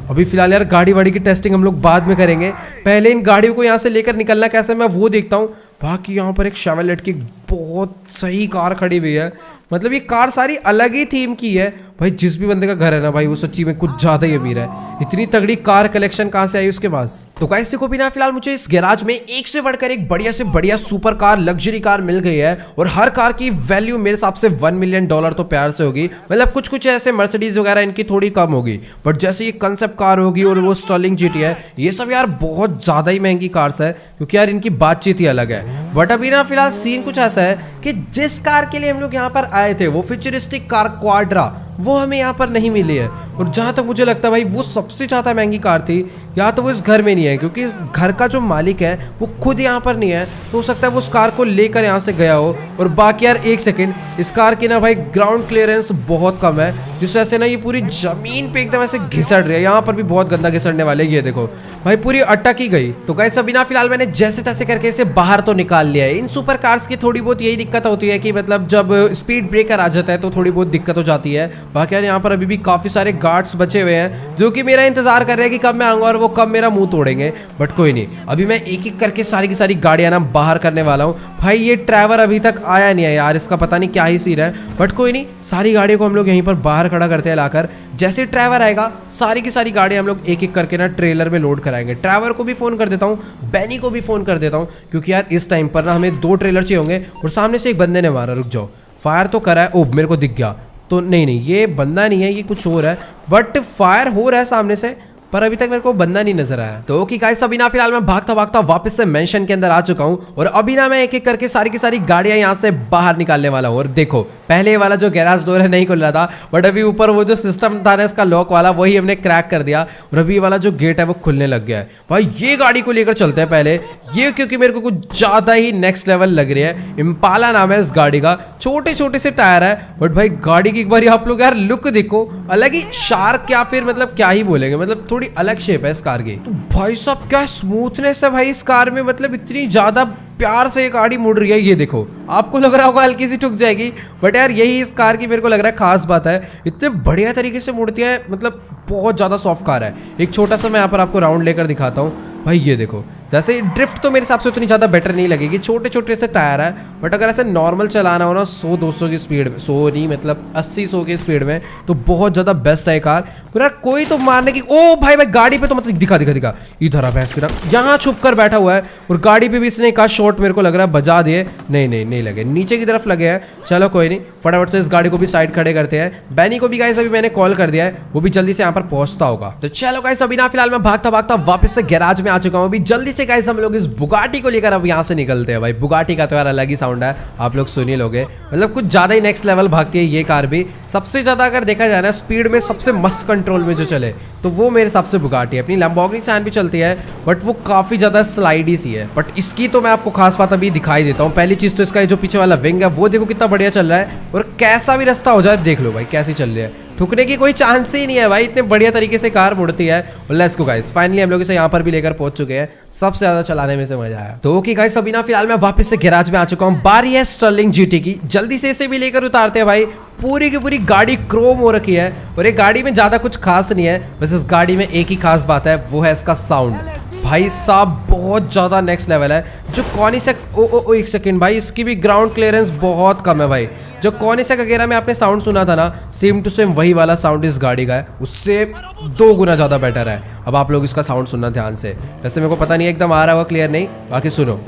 अभी फिलहाल यार गाड़ी वाड़ी की टेस्टिंग हम लोग बाद में करेंगे, पहले इन गाड़ियों को यहाँ से लेकर निकलना कैसे मैं वो देखता हूँ। बाकी यहाँ पर एक शेवरलेट की बहुत सही कार खड़ी हुई है। मतलब ये कार सारी अलग ही थीम की है, भाई जिस भी बंदे का घर है ना भाई वो सच्ची में कुछ ज्यादा ही अमीर है। इतनी तगड़ी कार कलेक्शन कहाँ से आई उसके पास। तो गाइस देखो भी ना फिलहाल मुझे इस गैराज में एक से बढ़कर एक बढ़िया से बढ़िया सुपर कार लग्जरी कार मिल गई है और हर कार की वैल्यू मेरे हिसाब से $1 मिलियन तो प्यार से होगी। मतलब कुछ कुछ ऐसे मर्सिडीज वगैरह इनकी थोड़ी कम होगी, बट जैसे ये कंसेप्ट कार होगी और वो स्टर्लिंग जीटी है, ये सब यार बहुत ज्यादा ही महंगी कार्स है क्योंकि यार इनकी बातचीत ही अलग है। बट अभी ना फिलहाल सीन कुछ ऐसा है कि जिस कार के लिए हम लोग यहाँ पर आए थे वो फ्यूचरिस्टिक कार क्वाड्रा, वो हमें यहाँ पर नहीं मिली है। और जहाँ तक मुझे लगता है भाई वो सबसे ज़्यादा महंगी कार थी, या तो वो इस घर में नहीं है क्योंकि इस घर का जो मालिक है वो खुद यहाँ पर नहीं है, तो हो सकता है वो उस कार को लेकर यहाँ से गया हो। और बाकी यार एक सेकंड, इस कार की ना भाई ग्राउंड क्लियरेंस बहुत कम है, जिस वजह से ना ये पूरी जमीन पे एकदम ऐसे घिसड़ रही है। यहाँ पर भी बहुत गंदा घिसड़ने वाले, ये देखो भाई पूरी अटक ही गई। तो गाइस अभी ना फिलहाल मैंने जैसे तैसे करके इसे बाहर तो निकाल लिया है। इन सुपर कार्स की थोड़ी बहुत यही दिक्कत होती है कि मतलब जब स्पीड ब्रेकर आ जाता है तो थोड़ी बहुत दिक्कत हो जाती है। बाकी यार यहाँ पर अभी भी काफी सारे गार्ड्स बचे हुए हैं जो कि मेरा इंतजार कर रहे हैं कि कब मैं आऊंगा और वो कब मेरा मुंह तोड़ेंगे। बट कोई नहीं, अभी मैं एक एक करके सारी की सारी गाड़ियां ना बाहर करने वाला हूँ। भाई ये ड्राइवर अभी तक आया नहीं है यार, इसका पता नहीं क्या ही सीन है। बट कोई नहीं, सारी गाड़ियों को हम लोग यहीं पर बाहर खड़ा करते हैं लाकर। जैसे ड्राइवर आएगा सारी की सारी गाड़ियां हम लोग एक एक करके ना ट्रेलर में लोड कराएंगे। ड्राइवर को भी फोन कर देता हूँ, बैनी को भी फोन कर देता हूँ, क्योंकि यार इस टाइम पर ना हमें 2 ट्रेलर चाहिए होंगे। और सामने से एक बंदे ने मारा, रुक जाओ, फायर तो करा है। ओ मेरे को दिख गया, तो नहीं ये बंदा नहीं है, ये कुछ और है। बट फायर हो रहा है सामने से, पर अभी तक मेरे को बंदा नहीं नजर आया। तो ओके गाइस, अभी ना फिलहाल मैं भागता भागता वापस से मेंशन के अंदर आ चुका हूँ और अभी ना मैं एक एक करके सारी की सारी गाड़ियां यहाँ से बाहर निकालने वाला हूँ। और देखो पहले वाला जो गैराज डोर है नहीं खुल रहा था, बट अभी ऊपर वो जो सिस्टम था ना इसका लॉक वाला, वही हमने क्रैक कर दिया और अभी वाला जो गेट है वो खुलने लग गया है। भाई ये गाड़ी को लेकर चलते हैं पहले, ये क्योंकि मेरे को कुछ ज्यादा ही नेक्स्ट लेवल लग रही है। इम्पाला नाम है इस गाड़ी का, छोटे छोटे से टायर है, बट भाई गाड़ी की एक बार आप लोग यार लुक देखो, अलग ही शार्क या फिर मतलब क्या ही बोलेंगे, मतलब थोड़ी अलग शेप है इस कार की। तो भाई साहब क्या स्मूथनेस है भाई इस कार में, मतलब इतनी ज्यादा प्यार से ये गाड़ी मुड़ रही है। ये देखो, आपको लग रहा होगा हल्की सी ठुक जाएगी, बट यार यही इस कार की मेरे को लग रहा है खास बात है, इतने बढ़िया तरीके से मुड़ती है, मतलब बहुत ज्यादा सॉफ्ट कार है। एक छोटा सा मैं यहाँ पर आपको राउंड लेकर दिखाता हूँ। भाई ये देखो, जैसे ड्रिफ्ट तो मेरे हिसाब से उतनी ज़्यादा बेटर नहीं लगेगी, छोटे छोटे से टायर है, बट अगर ऐसे नॉर्मल चलाना हो ना 100-200 की स्पीड में, 100 नहीं मतलब 80-100 की स्पीड में, तो बहुत ज़्यादा बेस्ट है कार। पूरा कोई तो मारने की, ओ भाई गाड़ी पे तो मतलब दिखा इधर आ भैंस की तरह, यहाँ छुप कर बैठा हुआ है और गाड़ी पे भी इसने एक शॉट मेरे को लग रहा है बजा दिए। नहीं लगे, नीचे की तरफ लगे हैं। चलो कोई नहीं, फटाफट से इस गाड़ी को भी साइड खड़े करते हैं। बैनी को भी गाइस अभी मैंने कॉल कर दिया है, वो भी जल्दी से यहाँ पर पहुंचता होगा। तो चलो गाइस अभी ना फिलहाल मैं भागता भागता वापस से गैराज में आ चुका हूँ। अभी जल्दी से गाइस हम लोग इस बुगाटी को लेकर अब यहाँ से निकलते हैं। भाई बुगाटी का तो यार अलग ही साउंड है, आप लोग सुन ही लोगे, मतलब कुछ ज्यादा ही नेक्स्ट लेवल भागती है ये कार भी। सबसे ज्यादा अगर देखा जाए ना स्पीड में सबसे मस्त कंट्रोल में जो चले तो वो मेरे हिसाब से बुगाटी है। अपनी लैम्बोर्गिनी सैन भी चलती है, बट वो काफी ज्यादा स्लाइडी सी है। बट इसकी तो मैं आपको खास बात अभी दिखाई देता हूँ। पहली चीज तो इसका जो पीछे वाला विंग है वो देखो कितना बढ़िया चल रहा है, और कैसा भी रास्ता हो जाए देख लो भाई कैसी चल रही है, ठुकने की कोई चांस ही नहीं है भाई, इतने बढ़िया तरीके से कार मुड़ती है। और लेट्स गो गाइस, फाइनली हम लोग इसे यहाँ पर भी लेकर पहुंच चुके हैं। सबसे ज्यादा चलाने में से मजा आया। तो ओके गाइस अभी ना फिलहाल मैं वापस से गैराज में आ चुका हूँ। बारी है स्टर्लिंग जीटी की, जल्दी से इसे भी लेकर उतारते हैं भाई। पूरी की पूरी गाड़ी क्रोम हो रखी है और एक गाड़ी में ज्यादा कुछ खास नहीं है, बस इस गाड़ी में एक ही खास बात है, वो है इसका साउंड। भाई साहब बहुत ज्यादा नेक्स्ट लेवल है। जो कॉनिसेक ओ एक सेकंड भाई, इसकी भी ग्राउंड क्लियरेंस बहुत कम है भाई। जो कॉनिसेक वगैरह में आपने साउंड सुना था ना, सेम टू सेम वही वाला साउंड इस गाड़ी का है, उससे 2 गुना ज्यादा बेटर है। अब आप लोग इसका साउंड सुनना ध्यान से, वैसे मेरे को पता नहीं एकदम आ रहा होगा क्लियर नहीं, बाकी सुनो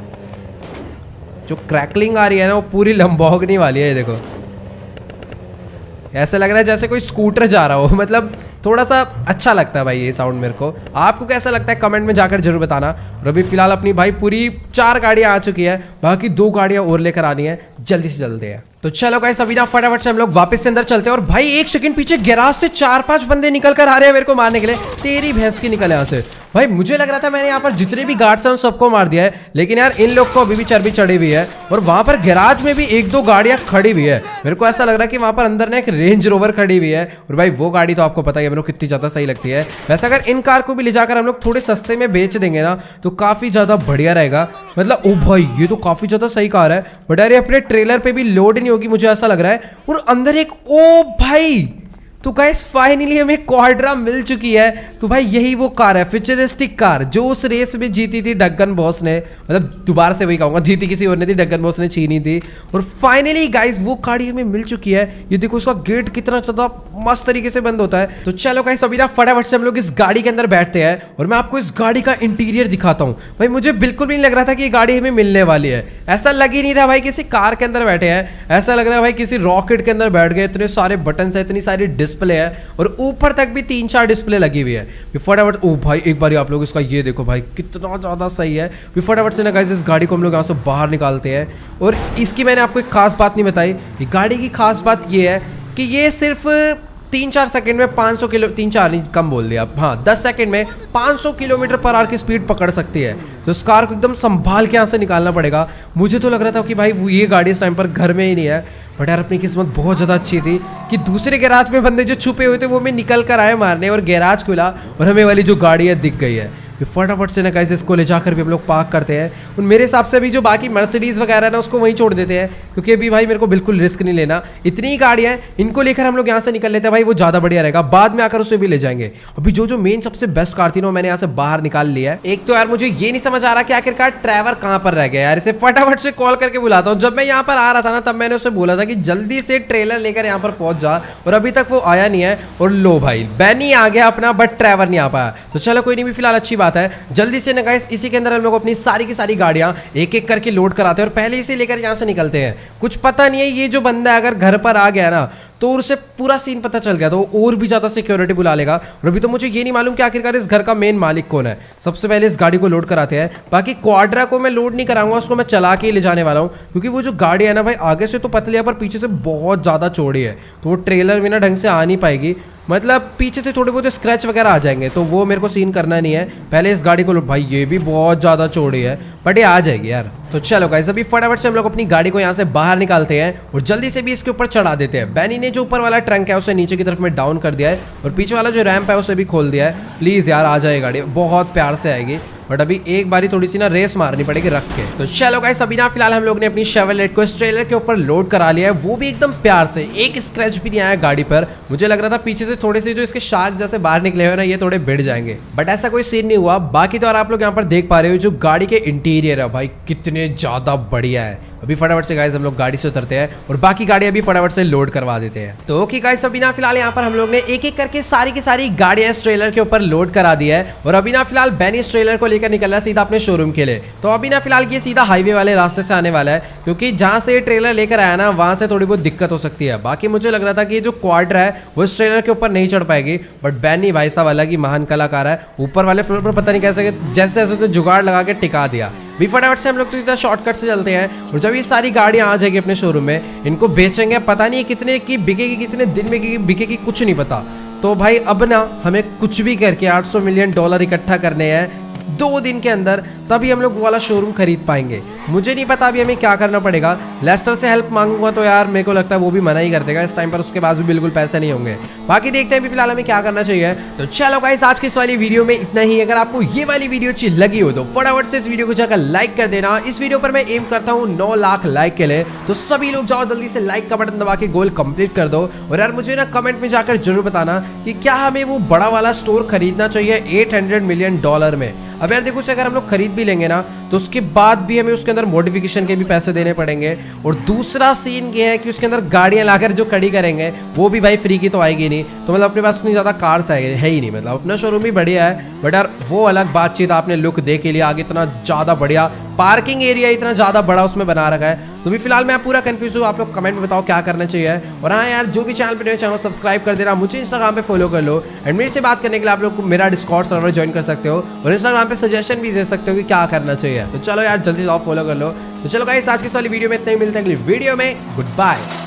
जो क्रैकलिंग आ रही है ना वो पूरी लंबोर्गिनी वाली है। ये देखो ऐसा लग रहा है जैसे कोई स्कूटर जा रहा हो, मतलब थोड़ा सा अच्छा लगता है भाई ये साउंड मेरे को। आपको कैसा लगता है कमेंट में जाकर जरूर बताना। और अभी फिलहाल अपनी भाई पूरी 4 गाड़ियां आ चुकी है, बाकी 2 गाड़ियां और लेकर आनी है, जल्दी से चलते हैं। तो चलो गाइस अभी ना फटाफट से हम लोग वापस से अंदर चलते हैं। और भाई एक सेकंड, पीछे गैराज से 4-5 बंदे निकल कर आ रहे हैं मेरे को मारने के लिए। तेरी भैंस की निकले यहाँ से। भाई मुझे लग रहा था मैंने यहाँ पर जितने भी गार्ड्स हैं उन सबको मार दिया है, लेकिन यार इन लोग को अभी भी चर्बी चढ़ी हुई है। और वहां पर गैराज में भी 1-2 गाड़ियां खड़ी हुई है। मेरे को ऐसा लग रहा है कि वहां पर अंदर ना एक रेंज रोवर खड़ी हुई है, और भाई वो गाड़ी तो आपको पता ही है मेरे को कितनी ज्यादा सही लगती है। वैसे अगर इन कार को भी ले जाकर हम लोग थोड़े सस्ते में बेच देंगे ना तो काफी ज्यादा बढ़िया रहेगा। मतलब ओ भाई ये तो काफी ज्यादा सही कार है, बट यार ये अपने ट्रेलर पे भी लोड नहीं होगी मुझे ऐसा लग रहा है। और अंदर एक, ओ भाई तो गाइस फाइनली हमें क्वाड्रा मिल चुकी है। तो भाई यही वो कार है, फ्यूचरिस्टिक कार, जो उस रेस में जीती थी डग्गन बॉस ने। मतलब दोबारा से वही कहूंगा, जीती किसी और ने थी, डग्गन बॉस ने छीनी थी। और फाइनली गाइस वो गाड़ी हमें मिल चुकी है। ये देखो उसका गेट कितना ज्यादा मस्त तरीके से बंद होता है। तो चलो गाइस अभी ना फटाफट से हम लोग इस गाड़ी के अंदर बैठते हैं और मैं आपको इस गाड़ी का इंटीरियर दिखाता हूँ। भाई मुझे बिल्कुल भी नहीं लग रहा था कि ये गाड़ी हमें मिलने वाली है। ऐसा लग ही नहीं रहा भाई किसी कार के अंदर बैठे हैं, ऐसा लग रहा है भाई किसी रॉकेट के अंदर बैठ गए। इतने सारे बटन है, इतनी सारी डिस्प्ले है और ऊपर तक भी 3-4 डिस्प्ले लगी हुई है। फटाफट ओ भाई एक बार आप लोग इसका ये देखो भाई कितना ज्यादा सही है। फटाफट से ना गाइस इस गाड़ी को हम लोग यहाँ से बाहर निकालते हैं। और इसकी मैंने आपको एक खास बात नहीं बताई। ये गाड़ी की खास बात ये है कि ये सिर्फ 3-4 सेकंड में 500 किलो, 3-4 नहीं कम बोल दिया आप, हाँ 10 सेकंड में 500 किलोमीटर पर आवर की स्पीड पकड़ सकती है। तो इस कार को एकदम संभाल के यहाँ से निकालना पड़ेगा। मुझे तो लग रहा था कि भाई वो ये गाड़ी इस टाइम पर घर में ही नहीं है, बट यार अपनी किस्मत बहुत ज़्यादा अच्छी थी कि दूसरे गैराज में बंदे जो छुपे हुए थे वो में निकल कर आए मारने, और गैराज खुला और हमें वाली जो गाड़ी है दिख गई है। फटाफट से ना गाइस इसको ले जाकर भी हम लोग पार्क करते हैं। और मेरे हिसाब से अभी जो बाकी मर्सिडीज वगैरह ना उसको वहीं छोड़ देते हैं, क्योंकि अभी भाई मेरे को बिल्कुल रिस्क नहीं लेना। इतनी ही गाड़ियां हैं, इनको लेकर हम लोग यहाँ से निकल लेते हैं भाई, वो ज़्यादा बढ़िया रहेगा। बाद में आकर उसे भी ले जाएंगे। अभी जो मेन सबसे बेस्ट कार थी ना मैंने यहाँ से बाहर निकाल लिया है। एक तो यार मुझे ये नहीं समझ आ रहा कि आखिरकार ड्राइवर कहाँ पर रह गया यार, इसे फटाफट से कॉल करके बुलाता हूँ। जब मैं यहाँ पर आ रहा था ना तब मैंने उसे बोला था कि जल्दी से ट्रेलर लेकर यहाँ पर पहुंच जा, और अभी तक वो आया नहीं है। और लो भाई बैनी आ गया अपना, बट ड्राइवर नहीं आ पाया। तो चलो कोई नहीं, भी फिलहाल अच्छी बात है। जल्दी से ना गाइस इसी के अंदर हम लोग अपनी सारी की सारी गाड़ियां एक एक करके लोड कराते हैं और पहले इसे लेकर यहां से निकलते हैं। कुछ पता नहीं है ये जो बंदा है अगर घर पर आ गया ना तो उसे पूरा सीन पता चल गया तो और भी ज्यादा सिक्योरिटी बुला लेगा। और अभी तो मुझे ये नहीं मालूम कि आखिरकार इस घर का मेन मालिक कौन है। सबसे पहले इस गाड़ी को लोड कराते हैं। बाकी क्वाड्रा को मैं लोड नहीं कराऊंगा, उसको मैं चला के ही ले जाने वाला हूँ, क्योंकि वो जो गाड़ी है ना भाई आगे से तो पतली है पर पीछे से बहुत ज्यादा चौड़ी है। तो वो ट्रेलर भी ना ढंग से आ नहीं पाएगी, मतलब पीछे से थोड़े बहुत स्क्रैच वगैरह आ जाएंगे, तो वो मेरे को सीन करना नहीं है। पहले इस गाड़ी को भाई ये भी बहुत ज़्यादा चौड़ी है, बट ये आ जाएगी यार। तो चलो गाइस अभी फटाफट से हम लोग अपनी गाड़ी को यहाँ से बाहर निकालते हैं और जल्दी से भी इसके ऊपर चढ़ा देते हैं। बैनी ने जो ऊपर वाला ट्रंक है उसे नीचे की तरफ में डाउन कर दिया है और पीछे वाला जो रैंप है उसे भी खोल दिया है। प्लीज़ यार आ जाए गाड़ी, बहुत प्यार से आएगी, बट अभी एक बारी थोड़ी सी ना रेस मारनी पड़ेगी रख के। तो चलो गाइस अभी ना फिलहाल हम लोग ने अपनी शेवरलेट को इस ट्रेलर के ऊपर लोड करा लिया है, वो भी एकदम प्यार से। एक स्क्रैच भी नहीं आया गाड़ी पर। मुझे लग रहा था पीछे से थोड़े से जो इसके शार्क जैसे बाहर निकले हुए ना ये थोड़े भिड़ जाएंगे, बट ऐसा कोई सीन नहीं हुआ। बाकी तो आप लोग यहाँ पर देख पा रहे हो जो गाड़ी के इंटीरियर है भाई कितने ज्यादा बढ़िया है। अभी फटाफट से गाइस हम लोग गाड़ी से उतरते हैं और बाकी गाड़ी अभी फटाफट से लोड करवा देते हैं। तो ओके गाइस अभी ना फिलहाल यहाँ पर हम लोग ने एक एक करके सारी की सारी गाड़ियां इस ट्रेलर के ऊपर लोड करा दी है और अभी ना फिलहाल बैनी इस ट्रेलर को लेकर निकल रहा है सीधा अपने शोरूम के लिए। तो अभी ना फिलहाल ये सीधा हाईवे वाले रास्ते से आने वाला है, क्योंकि जहां से ये ट्रेलर लेकर आया ना वहां से थोड़ी बहुत दिक्कत हो सकती है। बाकी मुझे लग रहा था कि ये जो क्वाड्रा है वो इस ट्रेलर के ऊपर नहीं चढ़ पाएगी, बट बैनी भाई साहब अलग ही महान कलाकार है। ऊपर वाले फ्लोर पर पता नहीं कैसे जैसे तैसे जुगाड़ लगा के टिका दिया। भी फटाफट से हम लोग तो सीधा शॉर्टकट से चलते हैं और जब ये सारी गाड़ियां आ जाएगी अपने शोरूम में इनको बेचेंगे। पता नहीं कितने की बिकेगी, कितने दिन में बिकेगी कुछ नहीं पता। तो भाई अब ना हमें कुछ भी करके $800 मिलियन इकट्ठा करने हैं 2 दिन के अंदर, तभी हम लोग वाला शोरूम खरीद पाएंगे। मुझे नहीं पता अभी हमें क्या करना पड़ेगा। लेस्टर से हेल्प मांगूंगा तो यार मेरे को लगता है वो भी मना ही कर देगा इस टाइम पर, उसके पास भी बिल्कुल पैसे नहीं होंगे। बाकी देखते हैं भी फिलहाल हमें क्या करना चाहिए। तो चलो गाइस आज की इस वाली वीडियो में इतना ही। अगर आपको ये वाली वीडियो अच्छी लगी हो तो फटाफट से इस वीडियो को जाकर लाइक कर देना। इस वीडियो पर मैं एम करता हूँ 9 लाख लाइक के लिए, तो सभी लोग जाओ जल्दी से लाइक का बटन दबा के गोल कंप्लीट कर दो। और यार मुझे ना कमेंट में जाकर जरूर बताना कि क्या हमें वो बड़ा वाला स्टोर खरीदना चाहिए $800 मिलियन में। अब यार देखो अगर हम लोग खरीद भी लेंगे ना तो उसके बाद भी हमें उसके अंदर मॉडिफिकेशन के भी पैसे देने पड़ेंगे। और दूसरा सीन ये है कि उसके अंदर गाड़ियां लाकर जो खड़ी करेंगे वो भी भाई फ्री की तो आएगी नहीं। तो मतलब अपने पास उतनी ज़्यादा कार्स है ही नहीं। मतलब अपना शोरूम भी बढ़िया है, बट यार वो अलग बातचीत। आपने लुक देख लिया, आगे इतना ज़्यादा बढ़िया पार्किंग एरिया इतना ज़्यादा बड़ा उसमें बना रखा है। तो भी फिलहाल मैं पूरा कंफ्यूज हूँ, आप लोग कमेंट में बताओ क्या करना चाहिए। और हाँ यार जो भी चैनल पर नए चैनल सब्सक्राइब कर देना, मुझे इंस्टाग्राम पे फॉलो कर लो। एंड मेरे से बात करने के लिए आप लोग मेरा डिस्कॉर्ड सर्वर ज्वाइन कर सकते हो और इंस्टाग्राम पे सजेशन भी दे सकते हो कि क्या करना चाहिए। तो चलो यार जल्दी जाओ फॉलो कर लो। तो चलो गाइस आज की इस वाली वीडियो में इतना ही, मिलते हैं अगली वीडियो में। Good bye.